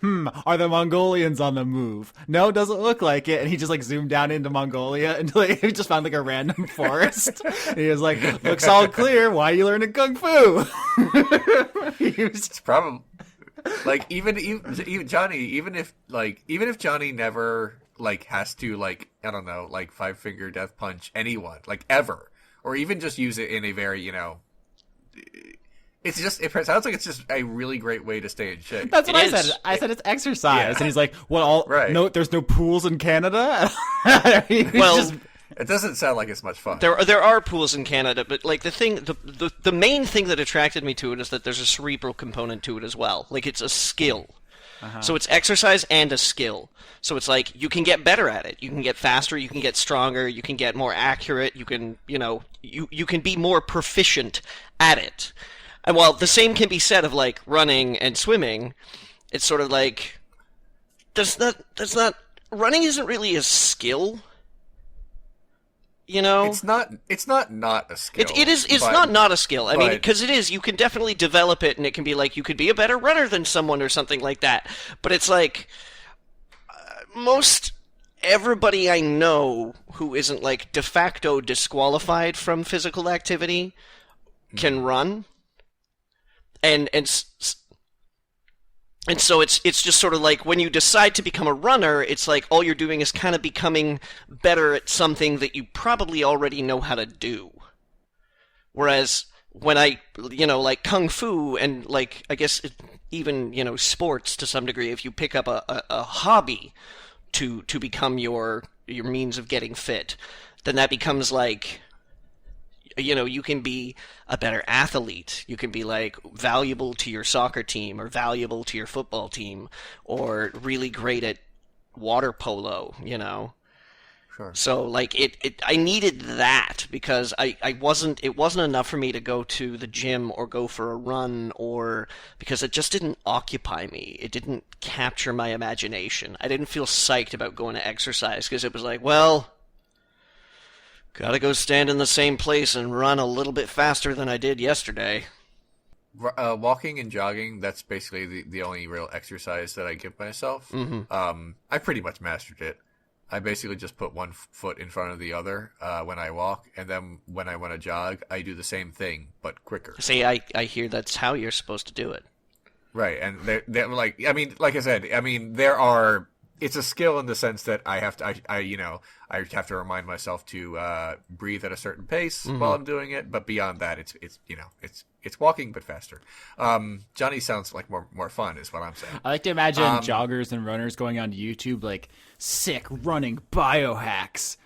Are the Mongolians on the move? No, doesn't look like it." And he just like zoomed down into Mongolia until he just found like a random forest. And he was like, "Looks all clear. Why are you learning kung fu?" It's probably like even Johnny, even if Johnny never like has to like, I don't know, like 5-finger death punch anyone like ever, or even just use it in a very, it sounds like it's just a really great way to stay in shape. That's what I said. I said it's exercise, Yeah. and he's like, "Well, Right. no, there's no pools in Canada." Well, It doesn't sound like it's much fun. there are pools in Canada, but like the main thing that attracted me to it is that there's a cerebral component to it as well. Like it's a skill. So it's exercise and a skill. So it's like you can get better at it. You can get faster, you can get stronger, you can get more accurate, you can, you can be more proficient at it. And while the same can be said of like running and swimming, it's sort of like running isn't really a skill. It's not a skill. It is. It's not a skill. I mean, because it is. You can definitely develop it, and it can be like you could be a better runner than someone or something like that. But it's like most everybody I know who isn't like de facto disqualified from physical activity can run, and so it's just sort of like when you decide to become a runner, it's like all you're doing is kind of becoming better at something that you probably already know how to do. Whereas when I, like kung fu and like, I guess even, sports to some degree, if you pick up a hobby to become your means of getting fit, then that becomes like, you can be a better athlete. You can be like valuable to your soccer team or valuable to your football team or really great at water polo, Sure. So like I needed that because it wasn't enough for me to go to the gym or go for a run or because it just didn't occupy me. It didn't capture my imagination. I didn't feel psyched about going to exercise because it was like, well, gotta go stand in the same place and run a little bit faster than I did yesterday. Walking and jogging, that's basically the only real exercise that I give myself. Mm-hmm. I pretty much mastered it. I basically just put one foot in front of the other when I walk, and then when I want to jog, I do the same thing, but quicker. See, I hear that's how you're supposed to do it. Right, and they're like, like I said, it's a skill in the sense that I have to, I have to remind myself to breathe at a certain pace while I'm doing it. But beyond that, it's walking but faster. Johnny sounds like more fun, is what I'm saying. I like to imagine joggers and runners going onto YouTube like sick running biohacks,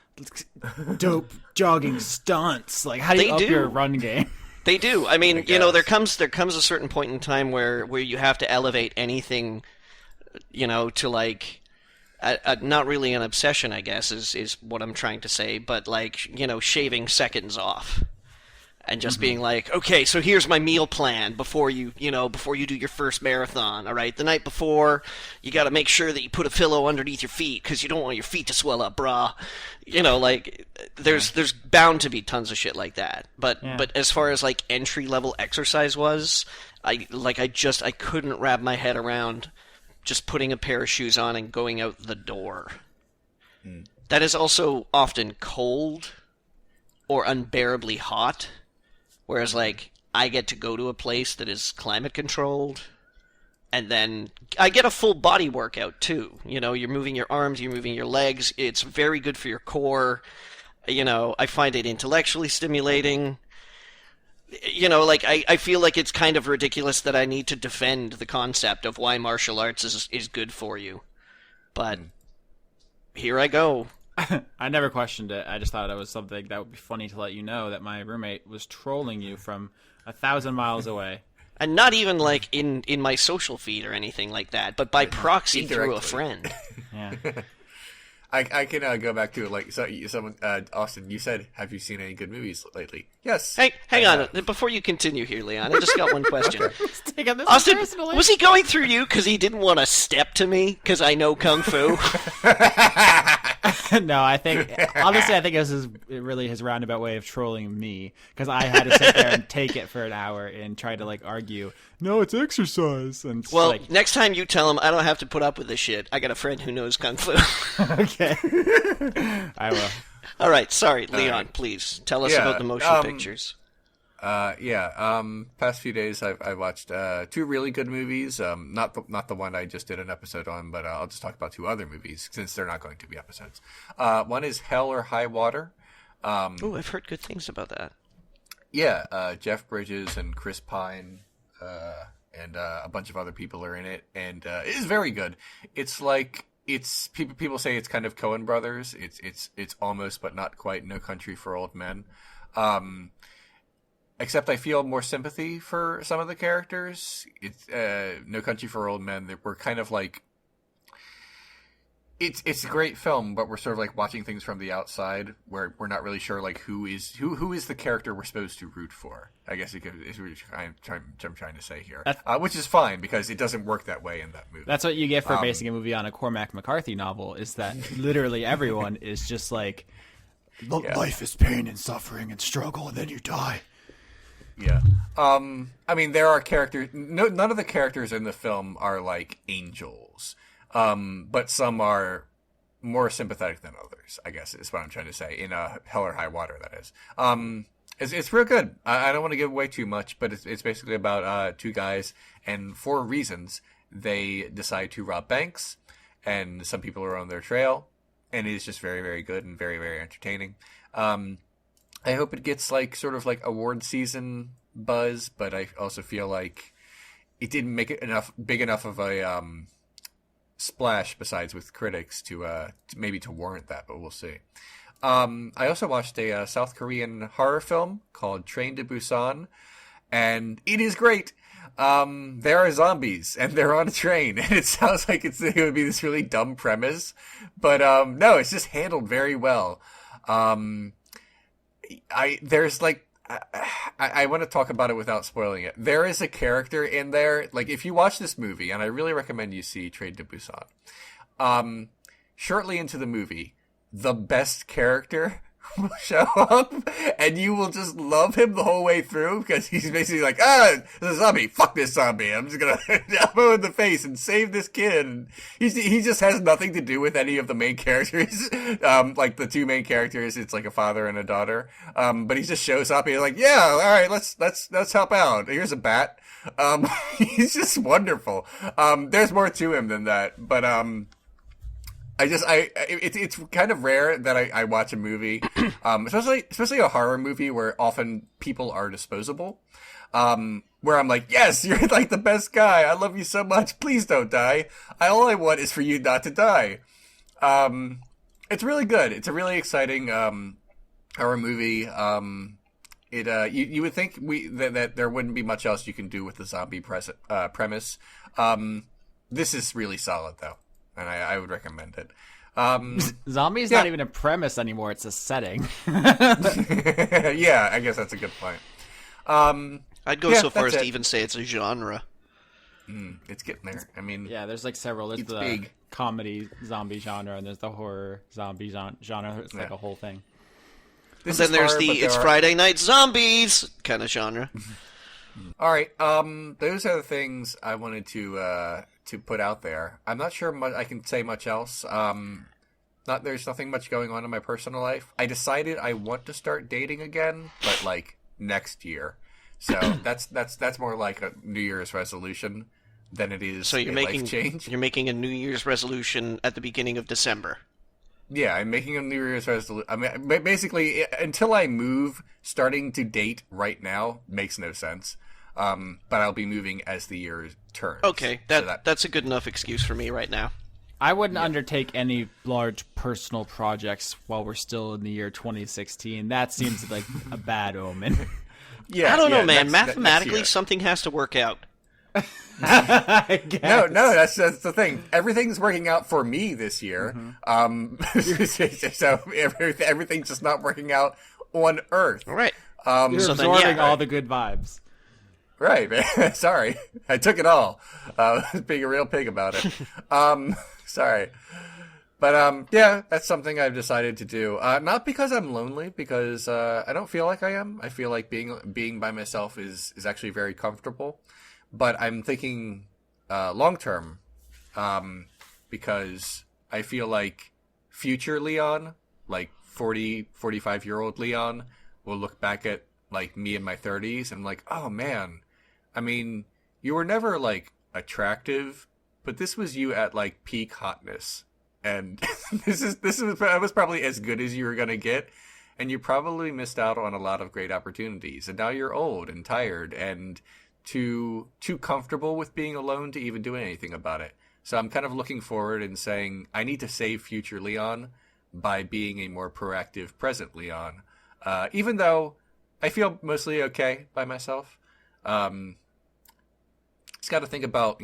dope jogging stunts. Like, how do you up your run game? They do. I mean, there comes a certain point in time where you have to elevate anything, to like. Not really an obsession, I guess, is what I'm trying to say, but like, shaving seconds off and just being like, okay, so here's my meal plan before you do your first marathon. All right. The night before, you got to make sure that you put a pillow underneath your feet because you don't want your feet to swell up, brah. Like there's bound to be tons of shit like that. But as far as like entry level exercise was, I couldn't wrap my head around just putting a pair of shoes on and going out the door. That is also often cold or unbearably hot, whereas like I get to go to a place that is climate controlled, and then I get a full body workout too. You're moving your arms, you're moving your legs. It's very good for your core. I find it intellectually stimulating. I feel like it's kind of ridiculous that I need to defend the concept of why martial arts is good for you. But here I go. I never questioned it. I just thought it was something that would be funny to let you know that my roommate was trolling you from 1,000 miles away. And not even like in my social feed or anything like that, but by proxy through a friend. Yeah. I can go back to it. Like, so someone, Austin, you said, "Have you seen any good movies lately?" Yes. Hang on. Before you continue here, Leon, I just got one question. This Austin, personally. was he going through you because he didn't want to step to me because I know kung fu? No, I think it really his roundabout way of trolling me, because I had to sit there and take it for an hour and try to argue. No, it's exercise. And well, next time you tell him I don't have to put up with this shit. I got a friend who knows kung fu. Okay, I will. All right, sorry, Leon. Please tell us about the motion pictures. Past few days I watched 2 really good movies. Not the one I just did an episode on, but I'll just talk about 2 other movies since they're not going to be episodes. One is Hell or High Water. Oh, I've heard good things about that. Yeah, Jeff Bridges and Chris Pine and a bunch of other people are in it, and it is very good. It's people say it's kind of Coen Brothers. It's almost but not quite No Country for Old Men. Except I feel more sympathy for some of the characters. It's No Country for Old Men. That we're kind of like, it's a great film, but we're sort of watching things from the outside, where we're not really sure who is the character we're supposed to root for. I guess is what I'm trying to say here, which is fine because it doesn't work that way in that movie. That's what you get for basing a movie on a Cormac McCarthy novel. Is that literally everyone is just life is pain and suffering and struggle, and then you die. Yeah. I mean, there are characters. None of the characters in the film are angels. But some are more sympathetic than others, I guess is what I'm trying to say. In Hell or High Water, that is. It's real good. I don't want to give away too much, but it's basically about 2 guys, and for reasons they decide to rob banks, and some people are on their trail, and it is just very, very good and very, very entertaining. I hope it gets sort of award season buzz, but I also feel like it didn't make it big enough of a splash besides with critics to maybe to warrant that, but we'll see. I also watched a South Korean horror film called Train to Busan, and it is great. There are zombies and they're on a train, and it sounds like it would be this really dumb premise, but no, it's just handled very well. I want to talk about it without spoiling it. There is a character in there, if you watch this movie, and I really recommend you see Train to Busan, shortly into the movie, the best character will show up, and you will just love him the whole way through, because he's basically there's a zombie, fuck this zombie, I'm just gonna elbow in the face and save this kid. And he just has nothing to do with any of the main characters. The 2 main characters, it's a father and a daughter, but he just shows up and he's yeah, all right, let's help out, here's a bat. He's just wonderful. There's more to him than that, but it's kind of rare that I watch a movie, especially a horror movie where often people are disposable, where I'm yes, you're the best guy. I love you so much. Please don't die. All I want is for you not to die. It's really good. It's a really exciting, horror movie. You would think that there wouldn't be much else you can do with the zombie premise. This is really solid though, and I would recommend it. Zombie's not even a premise anymore; it's a setting. Yeah, I guess that's a good point. I'd go so far as to even say it's a genre. It's getting there. I mean, yeah, there's several. There's the big comedy zombie genre, and there's the horror zombie genre. It's a whole thing. And then there's it's Friday Night Zombies kind of genre. All right, those are the things I wanted to put out there. I'm not sure I can say much else. There's nothing much going on in my personal life. I decided I want to start dating again, but next year. So that's more like a New Year's resolution than it is a life change. You're making a New Year's resolution at the beginning of December. Yeah, I'm making a New Year's resolution. I mean, basically, until I move, starting to date right now makes no sense. But I'll be moving as the year turns. Okay, that's a good enough excuse for me right now. I wouldn't undertake any large personal projects while we're still in the year 2016. That seems like a bad omen. Yeah, I don't know, man. Mathematically, something has to work out. I guess. No, that's the thing. Everything's working out for me this year. So everything's just not working out on Earth. All right. You're So then, absorbing yeah. all the good vibes. Right, man. Sorry. I took it all. Being a real pig about it. Sorry. But, yeah, that's something I've decided to do. Not because I'm lonely, because, I don't feel like I am. I feel like being by myself is actually very comfortable. But I'm thinking, long term, because I feel like future Leon, like 45-year-old Leon, will look back at, like, me in my 30s and I'm like, oh, man. I mean, you were never, like, attractive, but this was you at, like, peak hotness. And this was probably as good as you were going to get. And you probably missed out on a lot of great opportunities. And now you're old and tired and too comfortable with being alone to even do anything about it. So I'm kind of looking forward and saying, I need to save future Leon by being a more proactive present Leon. Even though I feel mostly okay by myself. Just got to think about,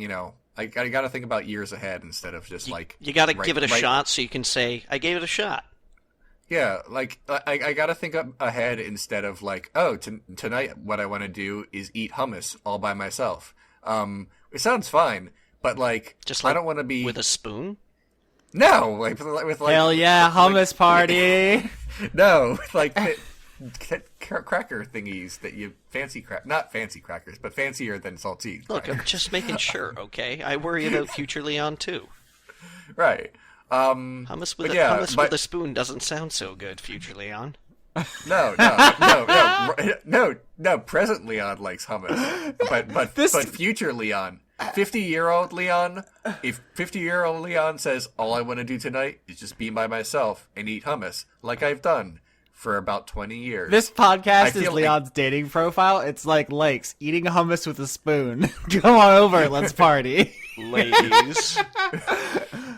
I got to think about years ahead instead of just You got to give it a shot so you can say, I gave it a shot. Yeah, like, I got to think up ahead instead of like, oh, tonight what I want to do is eat hummus all by myself. It sounds fine, but like, Just I don't want to be... With a spoon? No, like, with like... Hell yeah, hummus party! No, with like... cracker thingies that you not fancy crackers, but fancier than saltine. Look, I'm just making sure, okay? I worry about future Leon, too. Right. Hummus with a spoon doesn't sound so good, future Leon. No. Present Leon likes hummus, but future Leon, 50-year-old Leon, if 50-year-old Leon says all I want to do tonight is just be by myself and eat hummus, like I've done for about 20 years. This podcast is like- Leon's dating profile. It's like Lakes eating hummus with a spoon. Come on over, let's party. Ladies.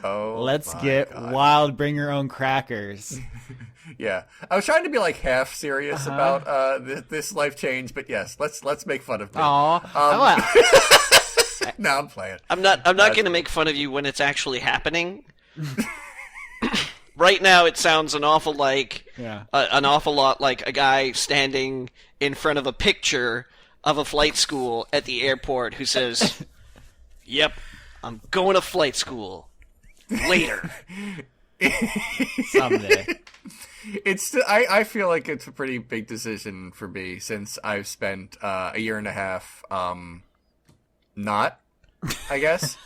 Oh, Let's my get God. wild, bring your own crackers. Yeah, I was trying to be like half serious about this life change, but yes, let's make fun of me. Aw. No, I'm playing. I'm not going to make fun of you when it's actually happening. Right now, it sounds an awful lot like a guy standing in front of a picture of a flight school at the airport who says, "Yep, I'm going to flight school later." Someday. I feel like it's a pretty big decision for me since I've spent a year and a half not, I guess.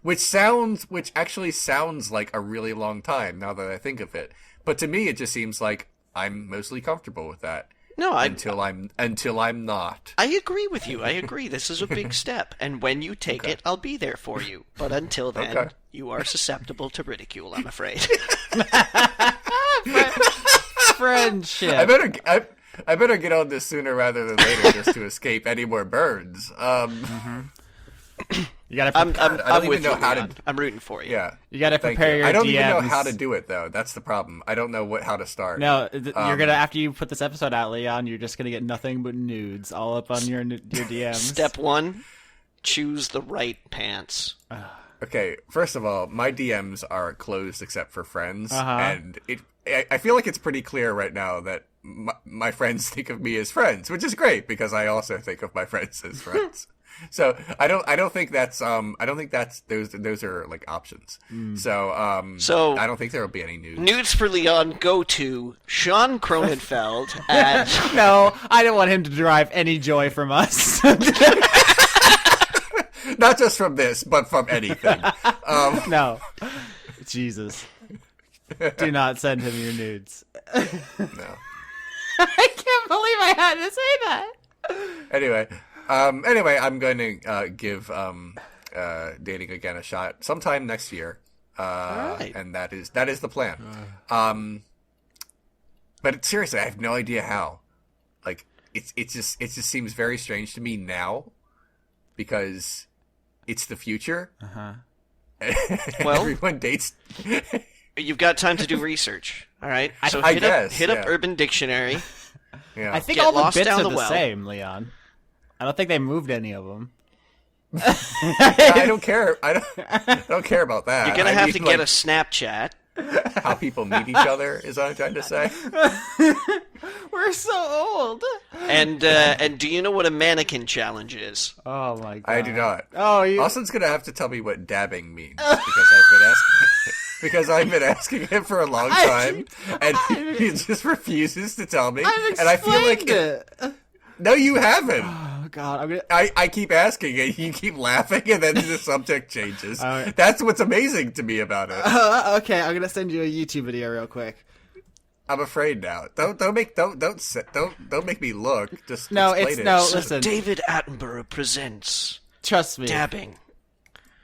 Which actually sounds like a really long time now that I think of it. But to me, it just seems like I'm mostly comfortable with that. No, until I'm not. I agree with you. I agree. This is a big step, and when you take it, I'll be there for you. But until then, you are susceptible to ridicule, I'm afraid. Friendship. I better get on this sooner rather than later just to escape any more burns. You gotta. I'm with you, Leon. I'm rooting for you. Yeah, You gotta prepare your I don't DMs. even know how to do it though. That's the problem. I don't know how to start. No, you're gonna after you put this episode out, Leon. You're just gonna get nothing but nudes all up on your DMs. Step 1: choose the right pants. Okay, first of all, my DMs are closed except for friends, and I feel like it's pretty clear right now that my friends think of me as friends, which is great because I also think of my friends as friends. So I don't think that's those are like options. So I don't think there will be any nudes. Nudes for Leon go to Sean Cronenfeld at No, I don't want him to derive any joy from us. Not just from this, but from anything. No, Jesus, do not send him your nudes. No. I can't believe I had to say that. Anyway, I'm going to give dating again a shot sometime next year, right. and that is the plan. But seriously, I have no idea how. Like, it just seems very strange to me now because it's the future. Well, everyone dates. You've got time to do research. All right, so I hit guess, up Urban Dictionary. Yeah. I think Get all the lost bits down are the the well. same, Leon. I don't think they moved any of them. I don't care. I don't care about that. You're gonna have to get a Snapchat. How people meet each other is what I'm trying to say. We're so old. And do you know what a mannequin challenge is? Oh my god. I do not. Oh, Austin's gonna have to tell me what dabbing means because I've been asking him for a long time, and he just refuses to tell me. And I feel like no, you haven't. Oh god, I keep asking, and you keep laughing, and then the subject changes. Right. That's what's amazing to me about it. Okay, I'm gonna send you a YouTube video real quick. I'm afraid now. Don't make me look. Just explain it. Listen. David Attenborough presents. Trust me. Dabbing.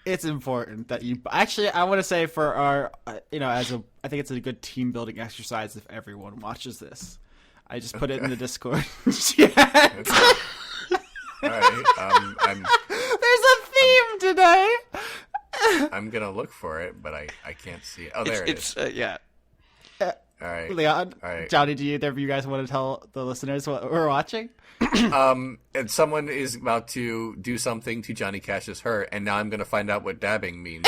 It's important that you actually. I want to say for our, I think it's a good team building exercise if everyone watches this. I just put it in the Discord chat. Okay. All right. There's a theme today. I'm gonna look for it, but I can't see it. Oh, there it is. Yeah. All right, Leon. All right. Johnny, do either of you guys want to tell the listeners what we're watching? And someone is about to do something to Johnny Cash's hurt, and now I'm gonna find out what dabbing means.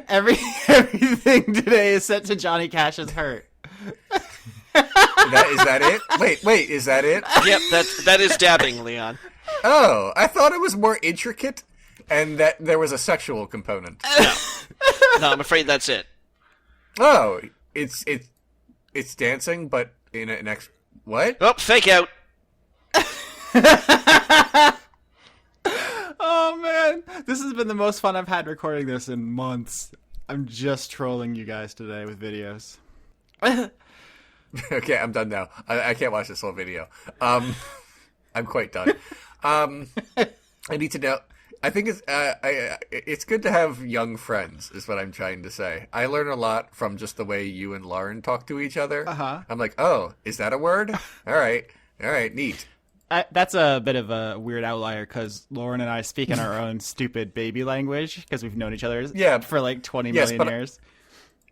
Everything today is set to Johnny Cash's hurt. Is that it? Wait, is that it? Yep, that is dabbing, Leon. Oh, I thought it was more intricate, and that there was a sexual component. No, I'm afraid that's it. Oh, it's dancing, but in an what? Oh, fake out. Oh man, this has been the most fun I've had recording this in months. I'm just trolling you guys today with videos. Okay, I'm done now. I can't watch this whole video. I'm quite done. I need to know. I think it's good to have young friends, is what I'm trying to say. I learn a lot from just the way you and Lauren talk to each other. I'm like, oh, is that a word? All right, neat. That's a bit of a weird outlier because Lauren and I speak in our own stupid baby language because we've known each other for like 20 million years.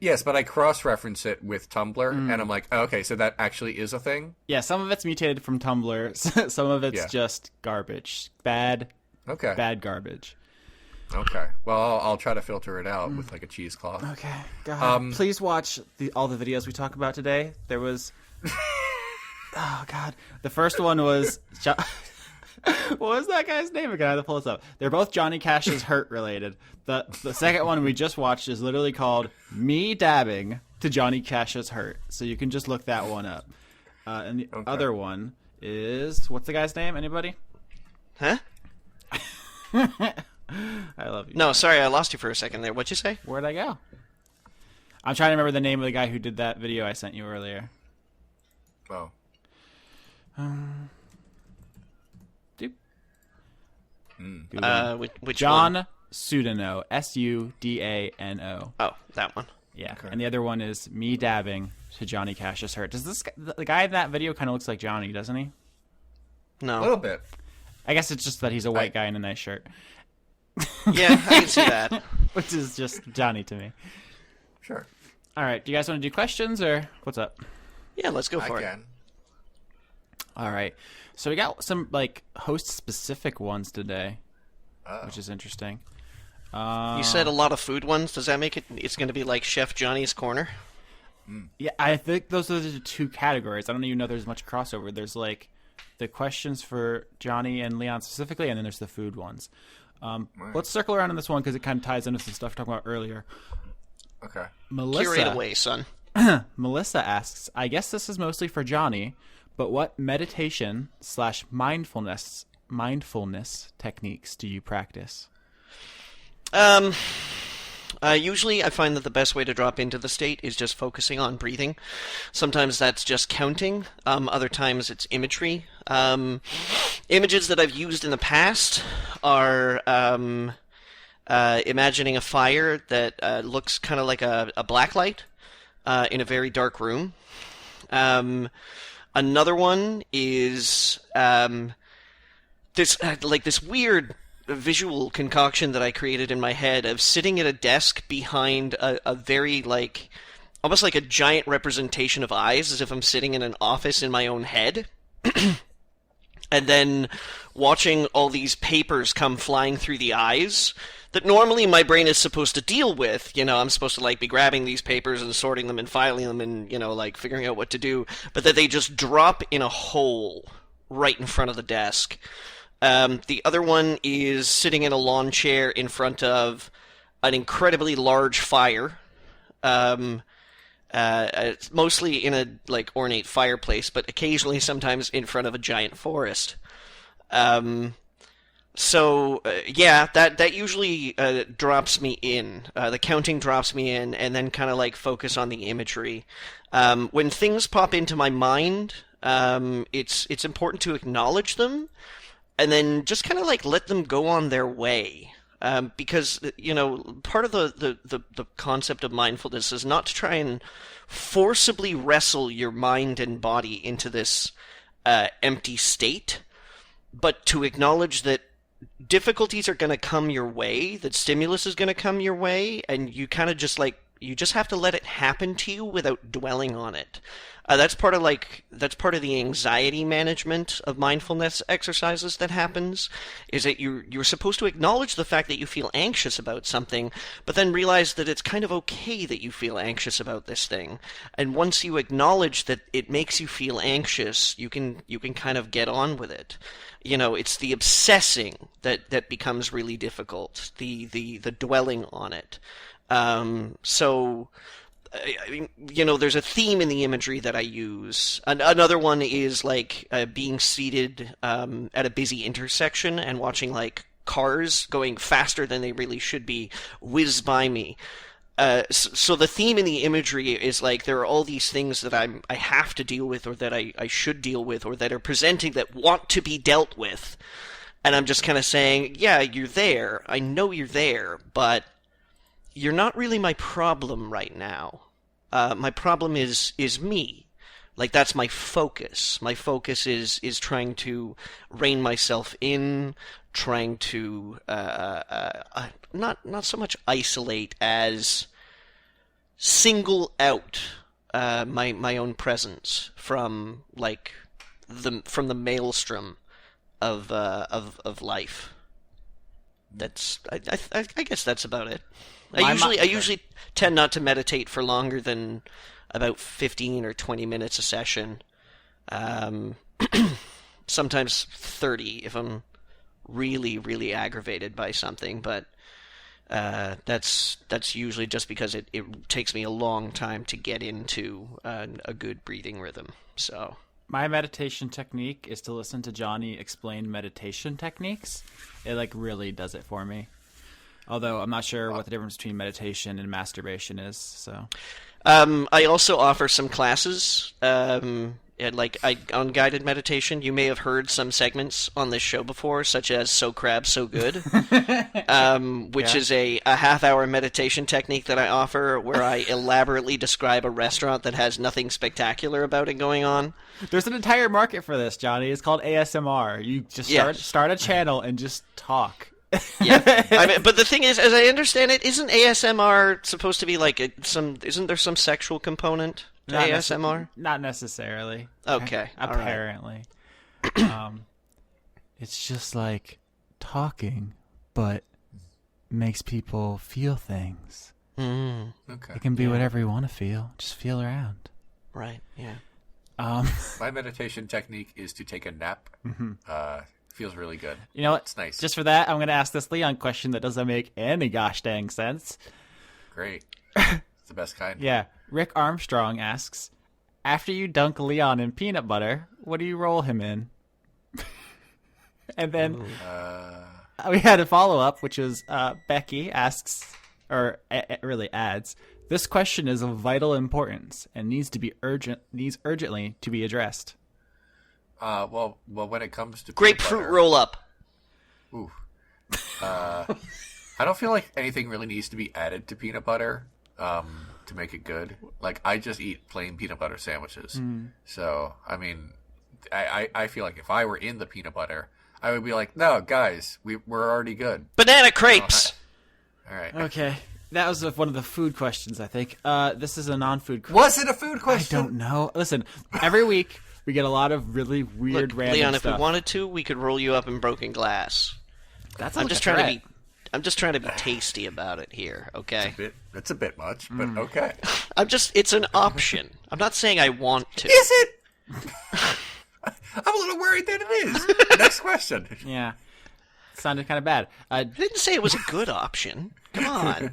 Yes, but I cross-reference it with Tumblr, and I'm like, oh, okay, so that actually is a thing? Yeah, some of it's mutated from Tumblr. Some of it's just garbage. Bad garbage. Okay. Well, I'll try to filter it out with like a cheesecloth. Okay. God. Please watch all the videos we talk about today. There was... Oh, God. The first one was... What was that guy's name again? I have to pull this up. They're both Johnny Cash's hurt related. The second one we just watched is literally called Me Dabbing to Johnny Cash's Hurt. So you can just look that one up. And the other one is... What's the guy's name? Anybody? Huh? I love you. No, sorry, I lost you for a second there. What'd you say? Where'd I go? I'm trying to remember the name of the guy who did that video I sent you earlier. Oh. Which John one? Sudano, Sudano. Oh, that one. Yeah, okay. And the other one is Me Dabbing to Johnny Cash's Hurt. Does the guy in that video kind of looks like Johnny, doesn't he? No, a little bit. I guess it's just that he's a white guy in a nice shirt. Yeah, I can see that. Which is just Johnny to me. Sure. All right, do you guys want to do questions or what's up? Yeah, let's go for it. All right. So we got some like host-specific ones today, which is interesting. You said a lot of food ones. Does that make it? It's going to be like Chef Johnny's Corner. Yeah, I think those are the two categories. I don't even know there's much crossover. There's like the questions for Johnny and Leon specifically, and then there's the food ones. Let's circle around on this one because it kind of ties into some stuff we were talking about earlier. Okay. Curate away, son. Melissa asks, I guess this is mostly for Johnny, but what meditation/mindfulness techniques do you practice? Usually I find that the best way to drop into the state is just focusing on breathing. Sometimes that's just counting. Other times it's imagery. Images that I've used in the past are imagining a fire that looks kind of like a blacklight in a very dark room. Another one is this weird visual concoction that I created in my head of sitting at a desk behind a very almost like a giant representation of eyes, as if I'm sitting in an office in my own head. And then watching all these papers come flying through the eyes that normally my brain is supposed to deal with. I'm supposed to be grabbing these papers and sorting them and filing them and figuring out what to do, but that they just drop in a hole right in front of the desk. The other one is sitting in a lawn chair in front of an incredibly large fire. It's mostly in a ornate fireplace, but occasionally sometimes in front of a giant forest. That usually drops me in. The counting drops me in, and then kind of focus on the imagery. When things pop into my mind, it's important to acknowledge them, and then just kind of let them go on their way. Because part of the concept of mindfulness is not to try and forcibly wrestle your mind and body into this empty state, but to acknowledge that difficulties are going to come your way, that stimulus is going to come your way, and you kind of just you just have to let it happen to you without dwelling on it. That's part of the anxiety management of mindfulness exercises that happens, is that you're supposed to acknowledge the fact that you feel anxious about something, but then realize that it's kind of okay that you feel anxious about this thing. And once you acknowledge that it makes you feel anxious, you can kind of get on with it. It's the obsessing that becomes really difficult, the dwelling on it. There's a theme in the imagery that I use. Another one is being seated at a busy intersection and watching cars going faster than they really should be whiz by me. So the theme in the imagery is there are all these things that I have to deal with, or that I should deal with, or that are presenting that want to be dealt with. And I'm just kind of saying, yeah, you're there. I know you're there, but you're not really my problem right now. My problem is me. That's my focus. My focus is trying to rein myself in, trying to not so much isolate as single out my own presence from the maelstrom of life. I guess that's about it. I usually tend not to meditate for longer than about 15 or 20 minutes a session. Sometimes 30 if I'm really, really aggravated by something, but that's usually just because it takes me a long time to get into a good breathing rhythm. So my meditation technique is to listen to Johnny explain meditation techniques. It really does it for me. Although I'm not sure what the difference between meditation and masturbation is. So, I also offer some classes, on guided meditation. You may have heard some segments on this show before, such as "So Crab, So Good," which is a half-hour meditation technique that I offer, where I elaborately describe a restaurant that has nothing spectacular about it going on. There's an entire market for this, Johnny. It's called ASMR. You just start a channel and just talk. Yeah, but the thing is, as I understand it, isn't ASMR supposed to be isn't there some sexual component to ASMR? Not necessarily. Okay. Apparently. It's just talking, but makes people feel things. Mm. Okay. It can be whatever you want to feel. Just feel around. Right, yeah. My meditation technique is to take a nap. Mm-hmm. Feels really good. You know what? It's nice. Just for that, I'm going to ask this Leon question that doesn't make any gosh dang sense. Great. It's the best kind. Yeah. Rick Armstrong asks, after you dunk Leon in peanut butter, what do you roll him in? And then we had a follow-up, which is Becky asks, or really adds, this question is of vital importance and needs urgently to be addressed. Well, when it comes to grapefruit roll-up. Ooh. I don't feel like anything really needs to be added to peanut butter to make it good. I just eat plain peanut butter sandwiches. So, I mean, I feel like if I were in the peanut butter, I would be like, no, guys, we're already good. Banana crepes! All right. Okay. That was one of the food questions, I think. This is a non-food question. Was it a food question? I don't know. Listen, every week We get a lot of really weird, Look, random Leon, stuff. if we wanted to, we could roll you up in broken glass. I'm just trying to be tasty about it here, okay? It's a bit much, but okay. It's an option. I'm not saying I want to. Is it? I'm a little worried that it is. Next question. Yeah. Sounded kind of bad. I didn't say it was a good option. Come on.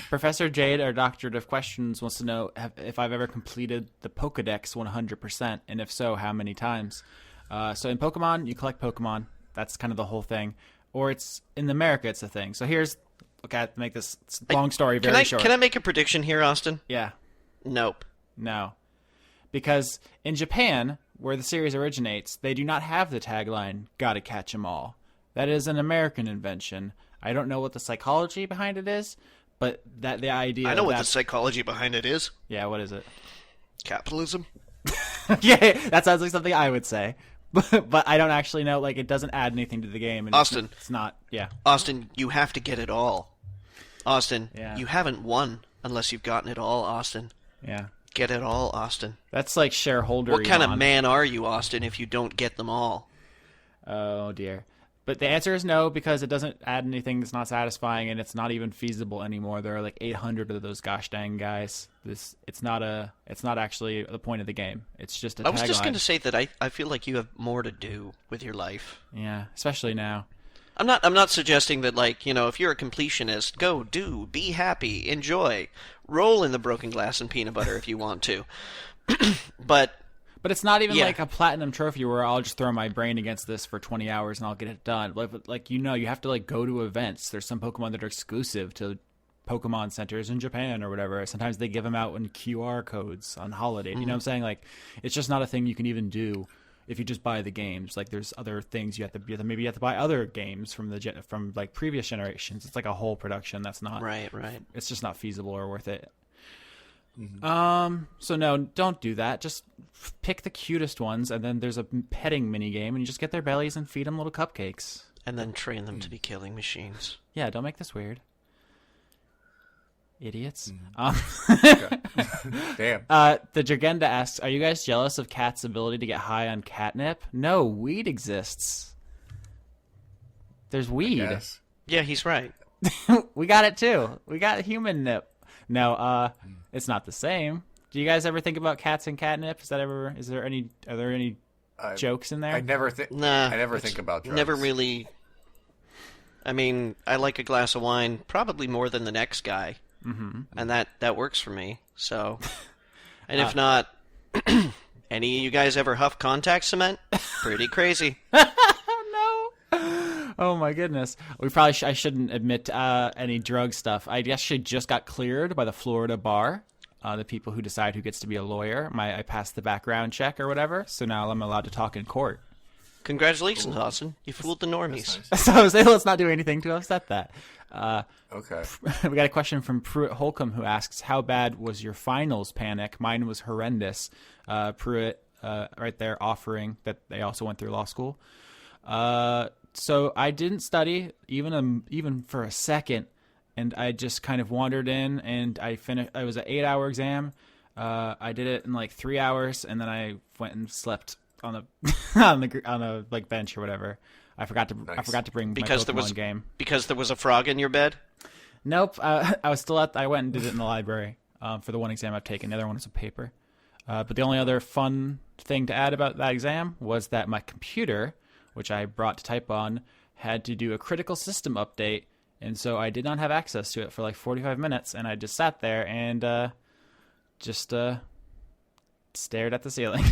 Professor Jade, our Doctorate of Questions, wants to know if I've ever completed the Pokedex 100%, and if so, how many times. So in Pokemon, you collect Pokemon. That's kind of the whole thing. Or it's in America, it's a thing. So here's... Okay, I have to make this long story very short. Can I make a prediction here, Austin? Yeah. Nope. No. Because in Japan, where the series originates, they do not have the tagline, "Gotta catch 'em all." That is an American invention. I don't know what the psychology behind it is, but the idea... I know what the psychology behind it is. Yeah, what is it? Capitalism. Yeah, that sounds like something I would say. But I don't actually know. Like, it doesn't add anything to the game. And Austin. It's not, yeah. Austin, you have to get it all. Austin, Yeah. You haven't won unless you've gotten it all, Austin. Yeah. Get it all, Austin. That's like shareholder. What kind of man are you, Austin, if you don't get them all? Oh, dear. But the answer is no, because it doesn't add anything that's not satisfying, and it's not even feasible anymore. There are like 800 of those gosh dang guys. It's not actually the point of the game. It's just a tagline. I was just going to say that I feel like you have more to do with your life. Yeah, especially now. I'm not suggesting that, like, you know, if you're a completionist, go do, be happy, enjoy, roll in the broken glass and peanut butter if you want to. But it's not even yeah. like a platinum trophy where I'll just throw my brain against this for 20 hours and I'll get it done. Like you have to like go to events. There's some Pokemon that are exclusive to Pokemon centers in Japan or whatever. Sometimes they give them out in QR codes on holiday. You know what I'm saying? Like, it's just not a thing you can even do if you just buy the games. Like, there's other things you have to buy other games from like previous generations. It's like a whole production that's not right. It's just not feasible or worth it. So no, don't do that. Just pick the cutest ones, and then there's a petting mini game, and you just get their bellies and feed them little cupcakes. And then train them to be killing machines. Yeah, don't make this weird. Idiots. Damn. The Jurgenda asks, are you guys jealous of cats' ability to get high on catnip? No, weed exists. There's weed. Yeah, he's right. We got it too. We got human nip. No, it's not the same. Do you guys ever think about cats and catnip? Are there any jokes in there? I never think about drugs. Never really. I mean, I like a glass of wine probably more than the next guy, and that works for me. So, and if not, any of you guys ever huff contact cement? Pretty crazy. Oh my goodness. I shouldn't admit any drug stuff. I actually just got cleared by the Florida bar, the people who decide who gets to be a lawyer. I passed the background check or whatever, so now I'm allowed to talk in court. Congratulations, Austin. You fooled the normies. Nice. So I was able to not do anything to upset that. Okay. We got a question from Pruitt Holcomb, who asks, how bad was your finals panic? Mine was horrendous. Pruitt, right there, offering that they also went through law school. So I didn't study even for a second, and I just kind of wandered in, and I finished. It was an 8-hour exam. I did it in like 3 hours, and then I went and slept on the on a like bench or whatever. I forgot to bring my Pokemon game because there was a frog in your bed. Nope, I was still I went and did it in the library for the one exam I've taken. The other one is a paper. But the only other fun thing to add about that exam was that my computer, which I brought to type on, had to do a critical system update, and so I did not have access to it for like 45 minutes, and I just sat there and just stared at the ceiling.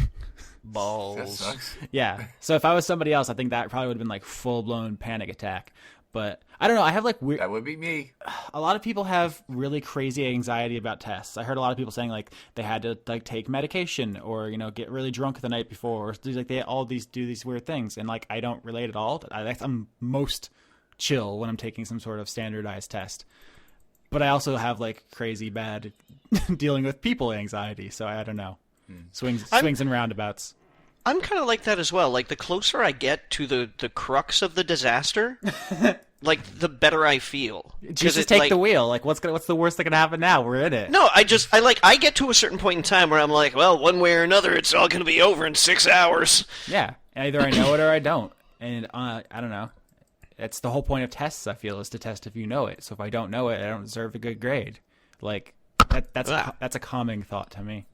Balls. That sucks. Yeah. So if I was somebody else, I think that probably would have been like full-blown panic attack. But I don't know. I have like weird. That would be me. A lot of people have really crazy anxiety about tests. I heard a lot of people saying like they had to like take medication or get really drunk the night before, or like they all do these weird things, and like I don't relate at all. I'm most chill when I'm taking some sort of standardized test. But I also have like crazy bad dealing with people anxiety, so I don't know. Swings and roundabouts. I'm kind of like that as well. Like, the closer I get to the crux of the disaster, like, the better I feel. Just take the wheel. Like, what's the worst that can happen now? We're in it. No, I get to a certain point in time where I'm like, well, one way or another, it's all going to be over in 6 hours. Yeah, either I know it or I don't. And I don't know. It's the whole point of tests, I feel, is to test if you know it. So if I don't know it, I don't deserve a good grade. Like, that's a calming thought to me.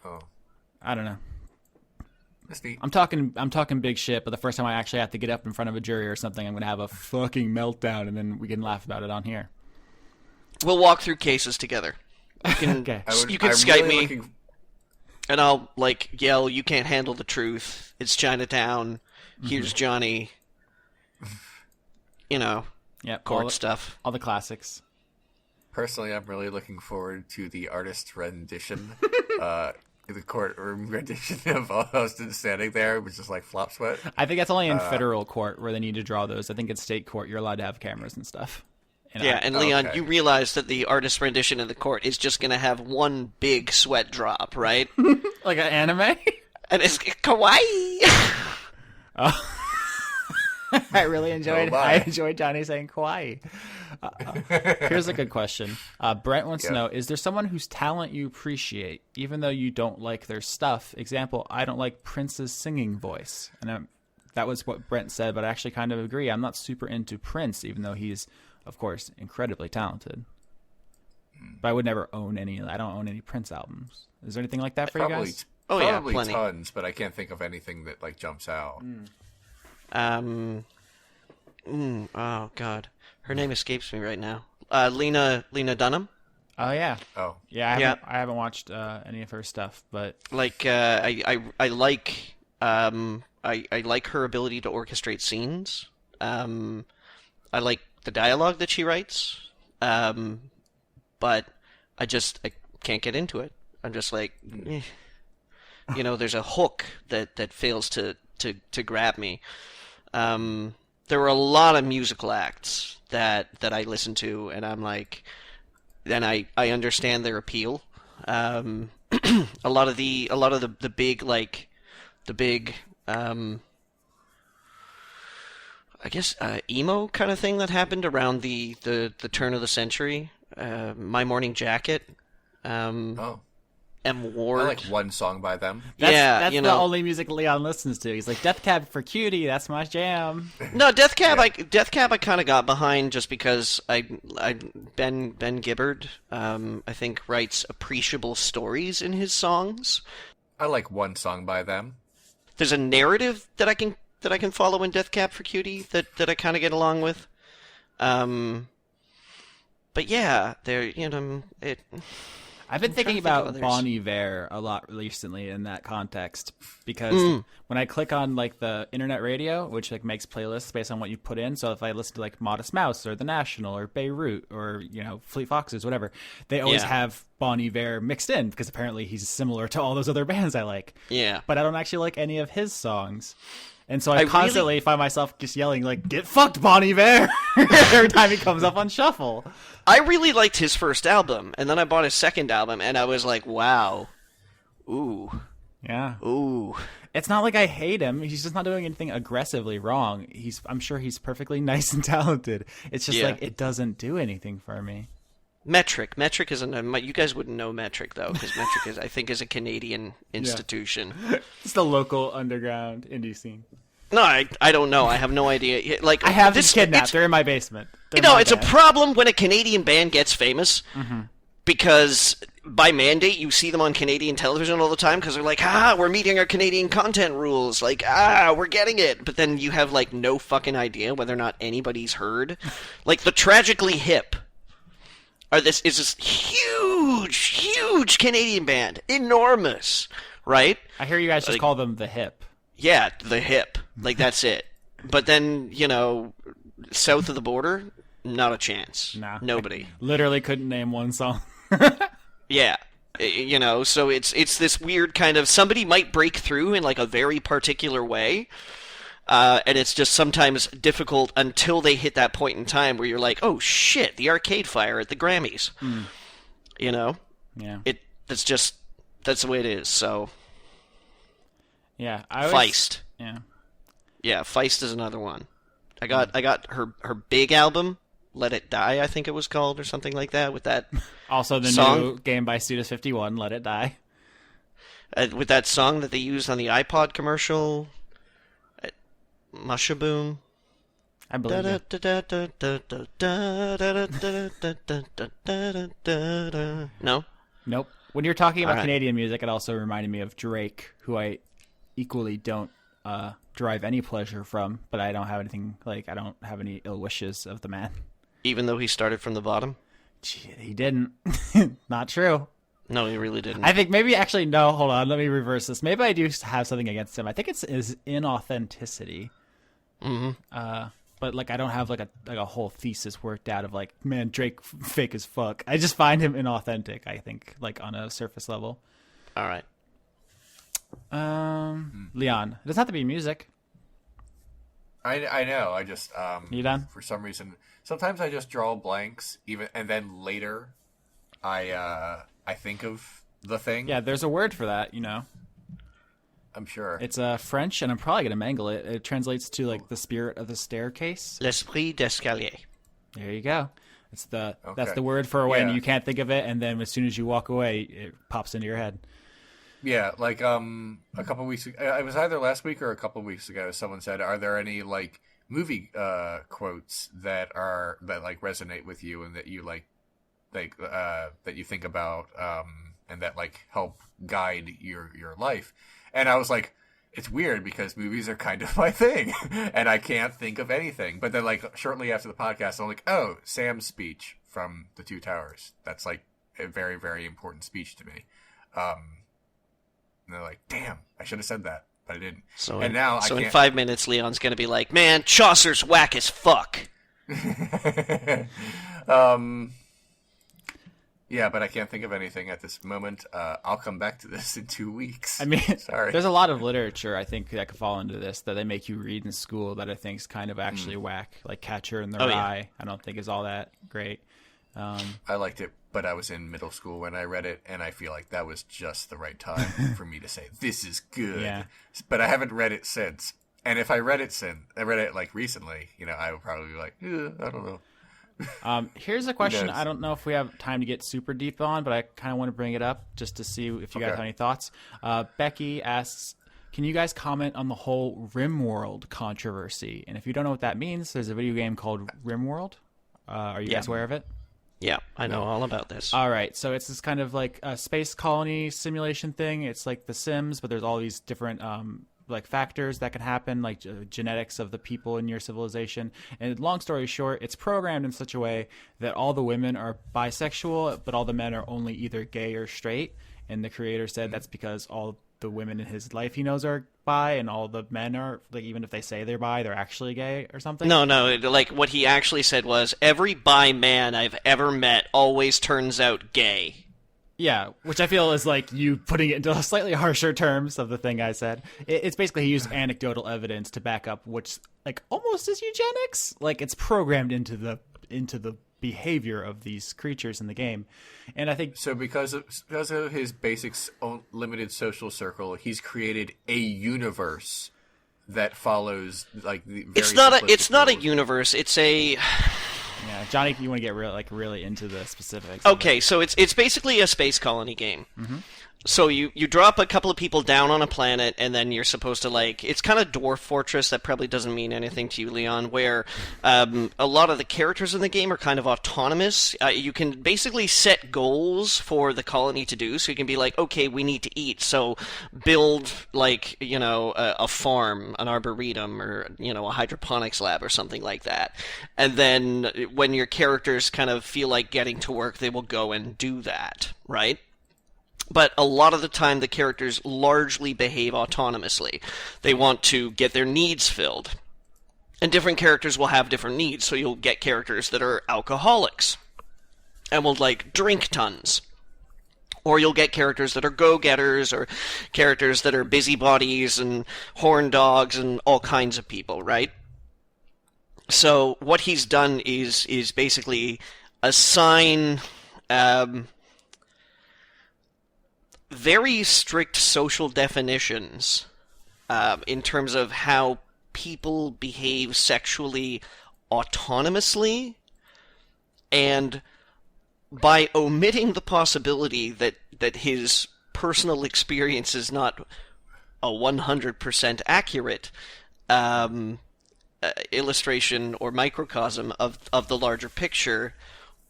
Oh. I don't know. That's neat. I'm talking big shit, but the first time I actually have to get up in front of a jury or something, I'm going to have a fucking meltdown, and then we can laugh about it on here. We'll walk through cases together. You can, okay. You can Skype me, and I'll, like, yell, you can't handle the truth. It's Chinatown. Here's Johnny. You know, court stuff. All the classics. Personally, I'm really looking forward to the artist's rendition, the courtroom rendition of Austin standing there, which is like flop sweat. I think that's only in federal court where they need to draw those. I think in state court, you're allowed to have cameras and stuff. And Leon, you realize that the artist's rendition in the court is just going to have one big sweat drop, right? Like an anime? And it's kawaii! Oh. I really enjoyed Johnny saying kawaii. Here's a good question. Brent wants to know, is there someone whose talent you appreciate, even though you don't like their stuff? Example, I don't like Prince's singing voice. And that was what Brent said, but I actually kind of agree. I'm not super into Prince, even though he's, of course, incredibly talented. But I would never own any. I don't own any Prince albums. Is there anything like that for you guys? Probably plenty. Tons, but I can't think of anything that like jumps out. Oh God, her name escapes me right now. Lena Dunham. Oh yeah. Oh yeah. I haven't watched any of her stuff, but like I like I like her ability to orchestrate scenes. I like the dialogue that she writes. But I can't get into it. I'm just like, you know, there's a hook that fails to grab me. There were a lot of musical acts that I listened to, and I'm like, then I understand their appeal. A lot of the big I guess emo kind of thing that happened around the turn of the century. My Morning Jacket. M. Ward. I like one song by them. That's the only music Leon listens to. He's like, Death Cab for Cutie, that's my jam. No, Death Cab I kind of got behind just because Ben Gibbard, I think, writes appreciable stories in his songs. I like one song by them. There's a narrative that I can follow in Death Cab for Cutie that I kind of get along with. But yeah, I've been thinking about Bon Iver a lot recently in that context because when I click on like the internet radio, which like makes playlists based on what you put in, so if I listen to like Modest Mouse or The National or Beirut or Fleet Foxes, whatever, they always have Bon Iver mixed in because apparently he's similar to all those other bands I like. Yeah, but I don't actually like any of his songs. And so I constantly find myself just yelling, like, get fucked, Bon Iver, every time he comes up on shuffle. I really liked his first album, and then I bought his second album, and I was like, wow. Ooh. Yeah. Ooh. It's not like I hate him. He's just not doing anything aggressively wrong. I'm sure he's perfectly nice and talented. It's just like, it doesn't do anything for me. Metric isn't you guys wouldn't know Metric though, because Metric I think is a Canadian institution. It's the local underground indie scene. No, I don't know. I have no idea. Like I have this kidnapped. They're in my basement. It's a problem when a Canadian band gets famous because by mandate you see them on Canadian television all the time because they're like, we're meeting our Canadian content rules. Like, we're getting it. But then you have like no fucking idea whether or not anybody's heard. Like the Tragically Hip. This is this huge Canadian band, enormous, right? I hear you guys just call them the Hip. Yeah, the Hip, like that's it. But then south of the border, not a chance. Nah, nobody. I literally couldn't name one song. Yeah, so it's this weird kind of somebody might break through in like a very particular way. And it's just sometimes difficult until they hit that point in time where you're like, oh shit, the Arcade Fire at the Grammys. Yeah. That's the way it is. So yeah, Feist. Yeah. Yeah, Feist is another one. I got her big album, Let It Die, I think it was called, or something like that, with that Also the song. new game by Studis51, Let It Die. With that song that they used on the iPod commercial, Mushaboom. I believe you. No? Nope. When you're talking about All right. Canadian music, it also reminded me of Drake, who I equally don't derive any pleasure from, but I don't have any ill wishes of the man. Even though he started from the bottom? Gee, he didn't. Not true. No, he really didn't. I think maybe actually no. Hold on, let me reverse this. Maybe I do have something against him. I think it's his inauthenticity. Mm-hmm. But like I don't have like a whole thesis worked out of like, man, Drake fake as fuck. I just find him inauthentic. I think like on a surface level. All right. Leon, it doesn't have to be music. I know. I just You done? for some reason sometimes I just draw blanks and then later I think of the thing. Yeah, there's a word for that. I'm sure. It's French, and I'm probably gonna mangle it. It translates to like the spirit of the staircase. L'esprit d'escalier. There you go. That's Okay. the word for when Yeah. you can't think of it, and then as soon as you walk away, it pops into your head. Yeah, like a couple weeks ago, it was either last week or a couple weeks ago, someone said, "Are there any like movie quotes that like resonate with you and that you like that you think about and that like help guide your life?" And I was like, it's weird because movies are kind of my thing and I can't think of anything. But then like shortly after the podcast, I'm like, oh, Sam's speech from The Two Towers. That's like a very, very important speech to me. And they're like, damn, I should have said that, but I didn't. So and now I in can't... 5 minutes, Leon's going to be like, man, Chaucer's whack as fuck. Yeah, but I can't think of anything at this moment. I'll come back to this in 2 weeks. I mean, sorry. There's a lot of literature I think that could fall into this that they make you read in school that I think is kind of actually whack. Like Catcher in the Rye, I don't think is all that great. I liked it, but I was in middle school when I read it, and I feel like that was just the right time for me to say, this is good. Yeah. But I haven't read it since. And if I read it like recently, I would probably be like, I don't know. Here's a question knows? I don't know if we have time to get super deep on, but I kind of want to bring it up just to see if you guys have any thoughts. Becky asks, can you guys comment on the whole Rimworld controversy? And if you don't know what that means, there's a video game called Rimworld. Are you guys aware of it? Yeah, I know all about this. All right, so it's this kind of like a space colony simulation thing. It's like The Sims, but there's all these different like factors that can happen, like genetics of the people in your civilization. And long story short, it's programmed in such a way that all the women are bisexual, but all the men are only either gay or straight. And the creator said that's because all the women in his life he knows are bi, and all the men are, like, even if they say they're bi, they're actually gay or something. No, like what he actually said was, every bi man I've ever met always turns out gay. Yeah, which I feel is like you putting it into slightly harsher terms of the thing I said. It's basically he used anecdotal evidence to back up which like almost is eugenics. Like it's programmed into the behavior of these creatures in the game. And I think so because of his basic limited social circle, he's created a universe that follows like the very It's not a rules. universe, it's a... Yeah, Johnny, you want to get really into the specifics. Okay, so it's basically a space colony game. Mm-hmm. So you drop a couple of people down on a planet, and then you're supposed to, like... It's kind of Dwarf Fortress. That probably doesn't mean anything to you, Leon, where a lot of the characters in the game are kind of autonomous. You can basically set goals for the colony to do. So you can be like, okay, we need to eat, so build, like, a farm, an arboretum, or, a hydroponics lab or something like that. And then when your characters kind of feel like getting to work, they will go and do that, right? But a lot of the time, the characters largely behave autonomously. They want to get their needs filled. And different characters will have different needs, so you'll get characters that are alcoholics and will, like, drink tons. Or you'll get characters that are go-getters, or characters that are busybodies and horn dogs and all kinds of people, right? So what he's done is basically assign... very strict social definitions in terms of how people behave sexually autonomously, and by omitting the possibility that his personal experience is not a 100% accurate illustration or microcosm of the larger picture,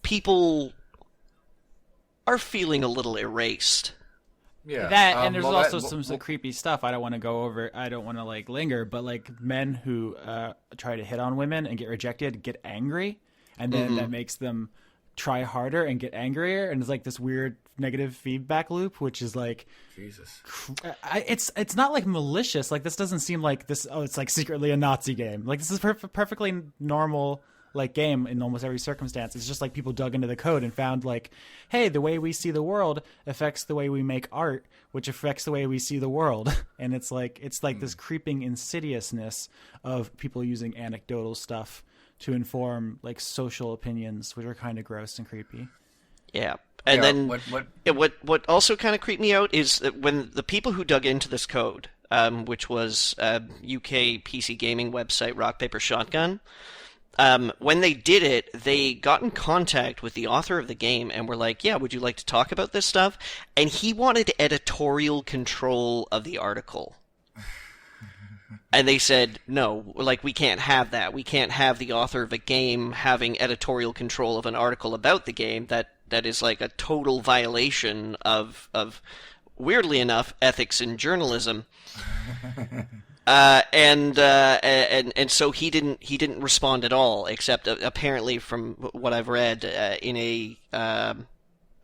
people are feeling a little erased. Yeah. That, and there's also some creepy stuff. I don't want to go over. I don't want to like linger, but like men who try to hit on women and get rejected get angry, and then that makes them try harder and get angrier, and it's like this weird negative feedback loop, which is like Jesus. It's not like malicious. Like this doesn't seem like this. Oh, it's like secretly a Nazi game. Like this is perfectly normal like game in almost every circumstance. It's just like people dug into the code and found like, hey, the way we see the world affects the way we make art, which affects the way we see the world. And it's like this creeping insidiousness of people using anecdotal stuff to inform like social opinions, which are kind of gross and creepy. Yeah. And then what also kind of creeped me out is that when the people who dug into this code, which was UK PC gaming website Rock Paper Shotgun, when they did it, they got in contact with the author of the game and were like, yeah, would you like to talk about this stuff? And he wanted editorial control of the article. And they said, no, like, we can't have that. We can't have the author of a game having editorial control of an article about the game. That is like a total violation of weirdly enough, ethics in journalism. And so he didn't respond at all, except apparently from what I've read in a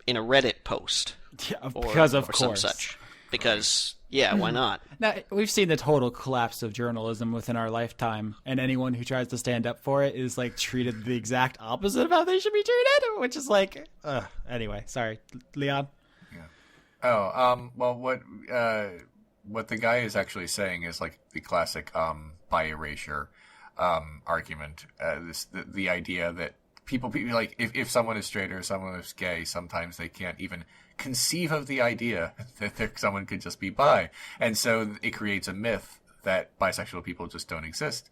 Reddit post. Yeah, because of course, some such. Because yeah, why not? Now we've seen the total collapse of journalism within our lifetime, and anyone who tries to stand up for it is like treated the exact opposite of how they should be treated, which is like, anyway. Sorry, Leon. Yeah. Oh, well, what the guy is actually saying is like the classic by erasure argument. The idea that people like if someone is straight or someone is gay, sometimes they can't even conceive of the idea that someone could just be bi, and so it creates a myth that bisexual people just don't exist,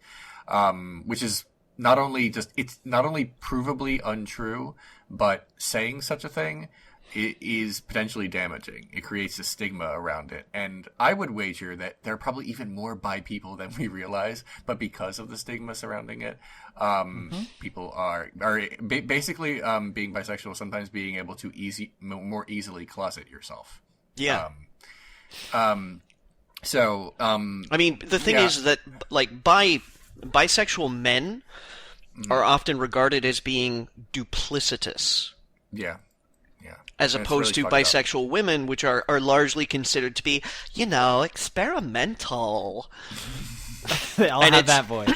which is not only provably untrue, but saying such a thing is potentially damaging. It creates a stigma around it, and I would wager that there are probably even more bi people than we realize, but because of the stigma surrounding it, people are basically being bisexual, sometimes being able to more easily closet yourself. Yeah. I mean, the thing is that like bisexual men are often regarded as being duplicitous. Yeah. As opposed to bisexual women, which are largely considered to be, experimental. They all have that voice.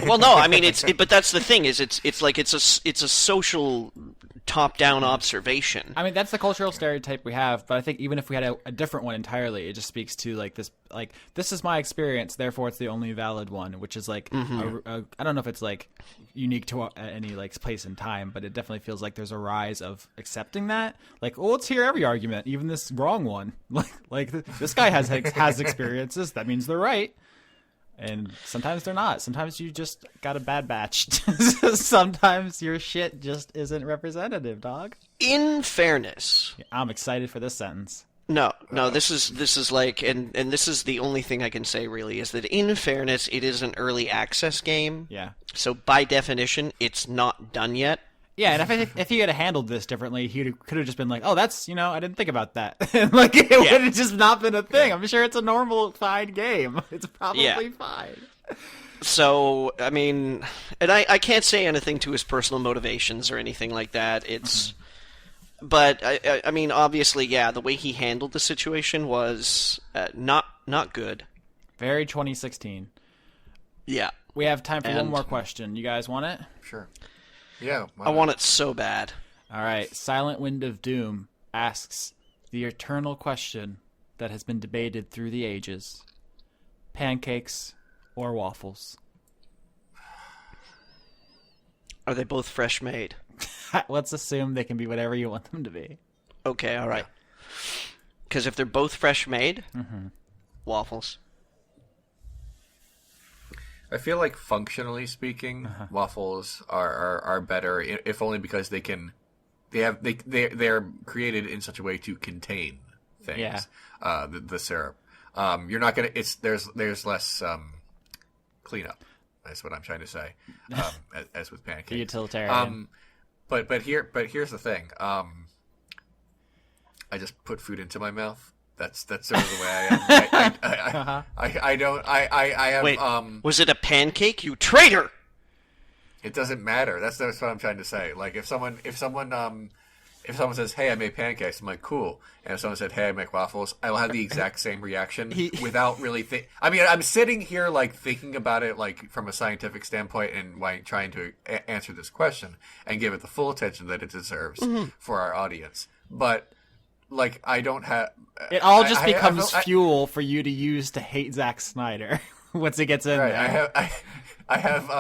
Well, no, I mean but that's the thing is it's like it's a social top-down observation. I mean, that's the cultural stereotype we have, but I think even if we had a different one entirely, it just speaks to this is my experience, therefore it's the only valid one, which is like I don't know if it's like unique to any like place and time, but it definitely feels like there's a rise of accepting that. Like, oh, let's hear every argument, even this wrong one. Like this guy has experiences, that means they're right. And sometimes they're not. Sometimes you just got a bad batch. Sometimes your shit just isn't representative, dog. In fairness, I'm excited for this sentence. No, this is like, and this is the only thing I can say really, is that in fairness, it is an early access game. Yeah. So by definition, it's not done yet. Yeah, and if he had handled this differently, he could have just been like, "Oh, that's I didn't think about that." And like it would have just not been a thing. I'm sure it's a normal fine game. It's probably fine. So I mean, and I can't say anything to his personal motivations or anything like that. It's, but I mean, obviously, the way he handled the situation was not good. Very 2016. Yeah. We have time for one more question. You guys want it? Sure. Yeah, I want it so bad. All right. Silent Wind of Doom asks the eternal question that has been debated through the ages: pancakes or waffles? Are they both fresh made? Let's assume they can be whatever you want them to be. Okay, all right. Because if they're both fresh made, waffles. I feel like functionally speaking, waffles are better, if only because they're created in such a way to contain things. Yeah. The syrup. You're not gonna. There's less cleanup. That's what I'm trying to say. As with pancakes. The utilitarian. But here's the thing. I just put food into my mouth. That's sort of the way I am. I have. Wait, was it a pancake? You traitor! It doesn't matter. That's what I'm trying to say. Like if someone says, "Hey, I made pancakes," I'm like, "Cool." And if someone said, "Hey, I make waffles," I will have the exact same reaction without really I mean, I'm sitting here like thinking about it like from a scientific standpoint and like trying to answer this question and give it the full attention that it deserves for our audience. But like, I don't have. It all just becomes fuel for you to use to hate Zack Snyder once it gets in there. I have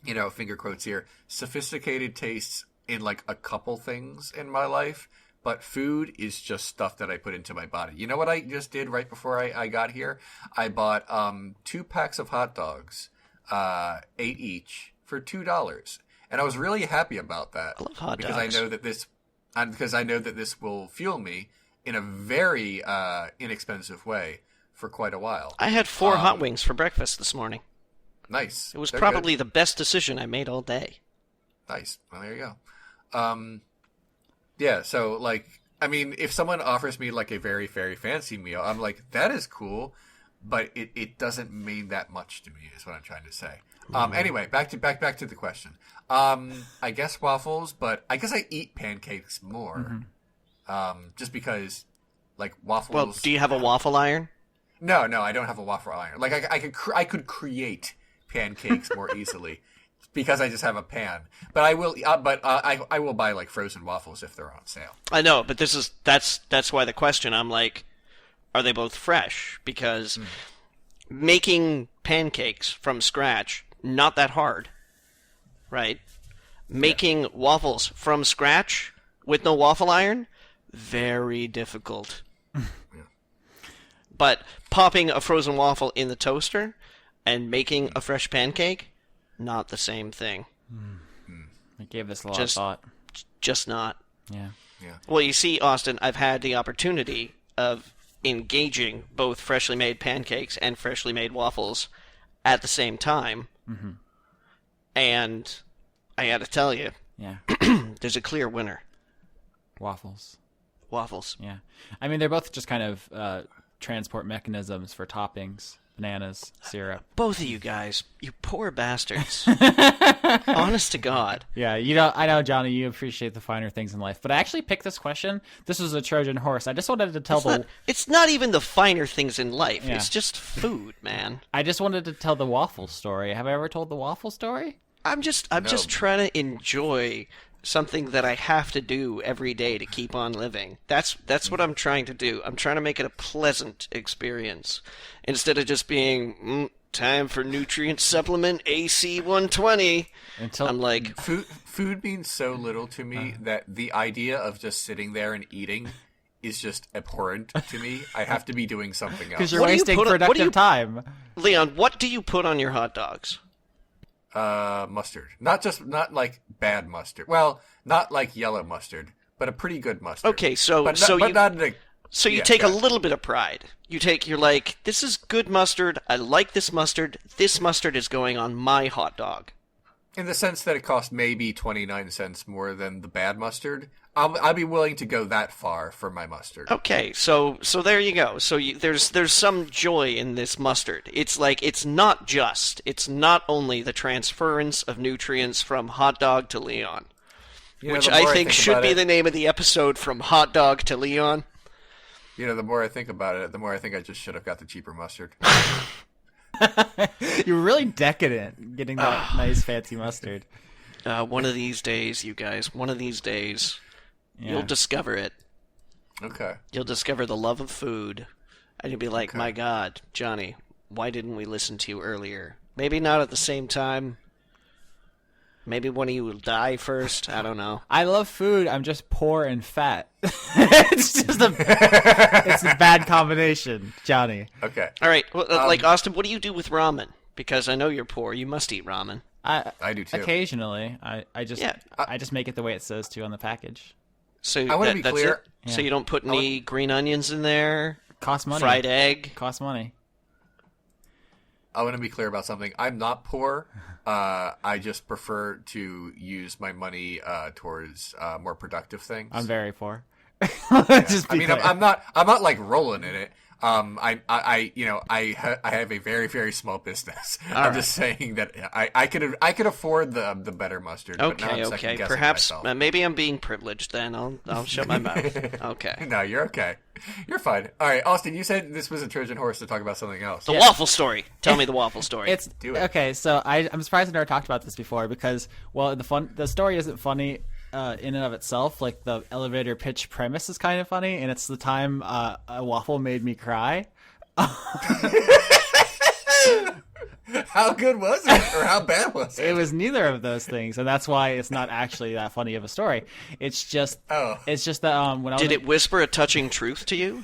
you know, finger quotes here, sophisticated tastes in like a couple things in my life, but food is just stuff that I put into my body. You know what I just did right before I got here? I bought 2 packs of hot dogs, 8 each, for $2, and I was really happy about that. I love hot because dogs. I know that this will fuel me in a very inexpensive way for quite a while. I had 4 hot wings for breakfast this morning. Nice. It was They're probably good. the best decision I made all day. Nice. Well, there you go. Yeah, so, like, I mean, if someone offers me, like, a very, very fancy meal, I'm like, that is cool, but it doesn't mean that much to me, is what I'm trying to say. Anyway, back to the question. I guess waffles, but I guess I eat pancakes more. Just because, like, waffles... Well, do you have a waffle iron? No, I don't have a waffle iron. Like, I could create pancakes more easily because I just have a pan. But I will, I will buy like frozen waffles if they're on sale. I know, but that's why the question. I'm like, are they both fresh? Because making pancakes from scratch, not that hard, right? Making waffles from scratch with no waffle iron, very difficult. But popping a frozen waffle in the toaster and making a fresh pancake, not the same thing. I gave this a lot of thought. Just not. Yeah. Well, you see, Austin, I've had the opportunity of engaging both freshly made pancakes and freshly made waffles at the same time. And I gotta tell you, Yeah. there's a clear winner. Waffles. Yeah. I mean, they're both just kind of transport mechanisms for toppings, bananas, syrup. Both of you guys, you poor bastards. Honest to God. Yeah, I know, Johnny, you appreciate the finer things in life, but I actually picked this question. This was a Trojan horse. I just wanted to tell It's not even the finer things in life. Yeah. It's just food, man. I just wanted to tell the waffle story. Have I ever told the waffle story? I'm just trying to enjoy something that I have to do every day to keep on living. That's what I'm trying to do. I'm trying to make it a pleasant experience instead of just being time for nutrient supplement AC 120. I'm like, food means so little to me that the idea of just sitting there and eating is just abhorrent to me. I have to be doing something else. Because you're wasting productive time. Leon, what do you put on your hot dogs? Mustard. Not like bad mustard. Well, not like yellow mustard, but a pretty good mustard. Okay, so you take a little bit of pride. You're like, this is good mustard. I like this mustard. This mustard is going on my hot dog. In the sense that it costs maybe 29 cents more than the bad mustard. I'll be willing to go that far for my mustard. Okay, so there you go. So there's some joy in this mustard. It's like it's not only the transference of nutrients from hot dog to Leon, which I think should be the name of the episode, From Hot Dog to Leon. You know, the more I think about it, the more I think I just should have got the cheaper mustard. You were really decadent getting that nice fancy mustard. One of these days, you guys, you'll discover it. Okay. You'll discover the love of food, and you'll be like, my God, Johnny, why didn't we listen to you earlier? Maybe not at the same time. Maybe one of you will die first. I don't know. I love food. I'm just poor and fat. It's a bad combination, Johnny. Okay. All right. Well, like, Austin, what do you do with ramen? Because I know you're poor. You must eat ramen. I do too. Occasionally, I just make it the way it says to on the package. So I want to be that's clear. it? Yeah. So you don't put any green onions in there? Costs money. Fried egg? Costs money. I want to be clear about something. I'm not poor. I just prefer to use my money towards more productive things. I'm very poor. I'm not like rolling in it. I have a very, very small business. I'm just saying that I could afford the better mustard. But now I'm Okay. second-guessing Perhaps myself. maybe I'm being privileged. Then I'll shut my mouth. Okay. No, you're okay. You're fine. All right, Austin. You said this was a Trojan horse to talk about something else. The waffle story. Tell me the waffle story. Do it. Okay. So I'm surprised I never talked about this before because the story isn't funny. In and of itself, like the elevator pitch premise is kind of funny, and it's the time a waffle made me cry. How good was it, or how bad was it? It was neither of those things, and that's why it's not actually that funny of a story. It's just that when I was Did it whisper a touching truth to you?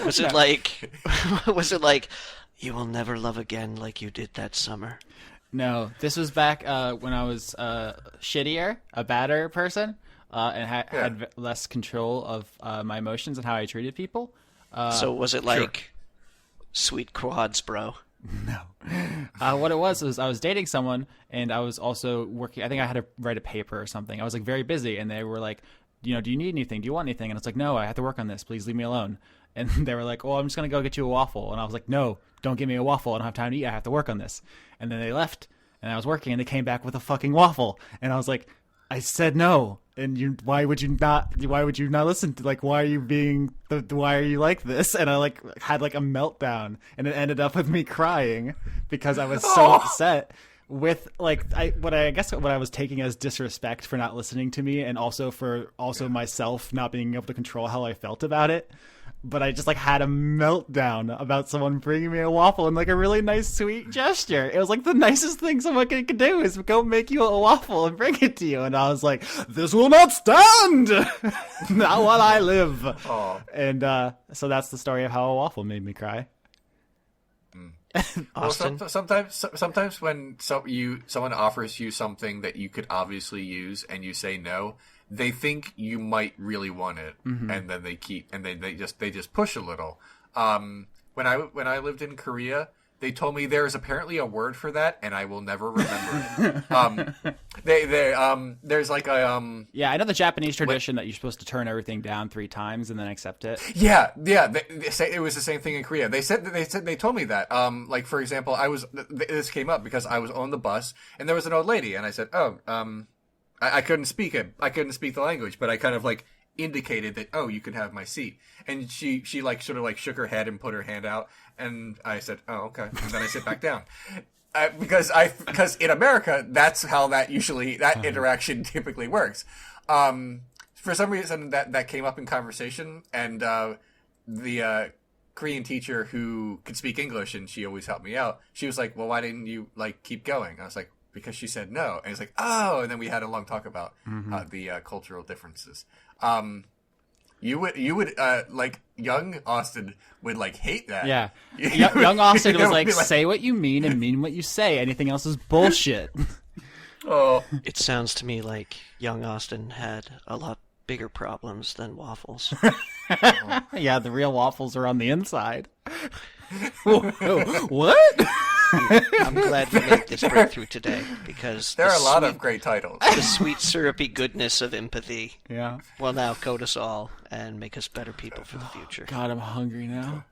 Was it like, you will never love again like you did that summer? No, this was back when I was shittier, a badder person, and had less control of my emotions and how I treated people. So was it like, sweet quads, bro? No. What it was I was dating someone, and I was also working. I think I had to write a paper or something. I was like very busy, and they were like, do you need anything? Do you want anything? And I was like, no, I have to work on this. Please leave me alone. And they were like, well, I'm just going to go get you a waffle. And I was like, no, don't give me a waffle. I don't have time to eat. I have to work on this. And then they left, and I was working, and they came back with a fucking waffle. And I was like, I said no. And why would you not listen to, like, why are you like this? And I had a meltdown, and it ended up with me crying because I was so upset with what I was taking as disrespect for not listening to me, and also myself not being able to control how I felt about it. But I just had a meltdown about someone bringing me a waffle in a really nice, sweet gesture. It was the nicest thing someone could do is go make you a waffle and bring it to you. And I was like, this will not stand! Not while I live. Oh. And so that's the story of how a waffle made me cry. Austin? Well, sometimes when someone offers you something that you could obviously use and you say no, they think you might really want it, and then they just push a little. When I lived in Korea, they told me there is apparently a word for that, and I will never remember it. There's yeah, I know the Japanese tradition that you're supposed to turn everything down 3 times and then accept it. Yeah. They say it was the same thing in Korea. They told me that. For example, this came up because I was on the bus and there was an old lady, and I said, I couldn't speak it. I couldn't speak the language, but I kind of indicated that, you can have my seat. And she sort of shook her head and put her hand out, and I said, oh, okay. And then I sit back down. Because in America, that's how that interaction typically works. For some reason that came up in conversation, and the Korean teacher who could speak English, and she always helped me out, she was like, well, why didn't you keep going? I was like, because she said no. And it's like, oh, and then we had a long talk about the cultural differences. You would young Austin would hate that. Yeah. Young Austin was say what you mean and mean what you say. Anything else is bullshit. Oh. It sounds to me like young Austin had a lot bigger problems than waffles. Yeah, the real waffles are on the inside. What? I'm glad you made this breakthrough today, because there are a lot of great titles. The sweet syrupy goodness of empathy will now coat us all and make us better people for the future. God, I'm hungry now.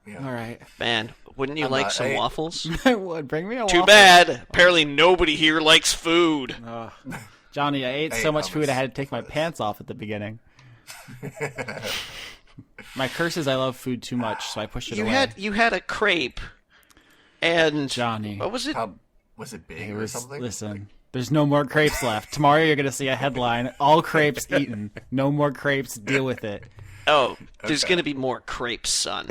Yeah. All right. Man, wouldn't you like some waffles? I would. Bring me a waffle. Too bad. Apparently nobody here likes food. Johnny, I ate so much food I had to take my pants off at the beginning. My curse is I love food too much, so I pushed it away. You had a crepe. And Johnny, what was it? Was it big or something? Listen, there's no more crepes left. Tomorrow you're gonna see a headline: all crepes eaten. No more crepes. Deal with it. Oh, there's gonna be more crepes, son.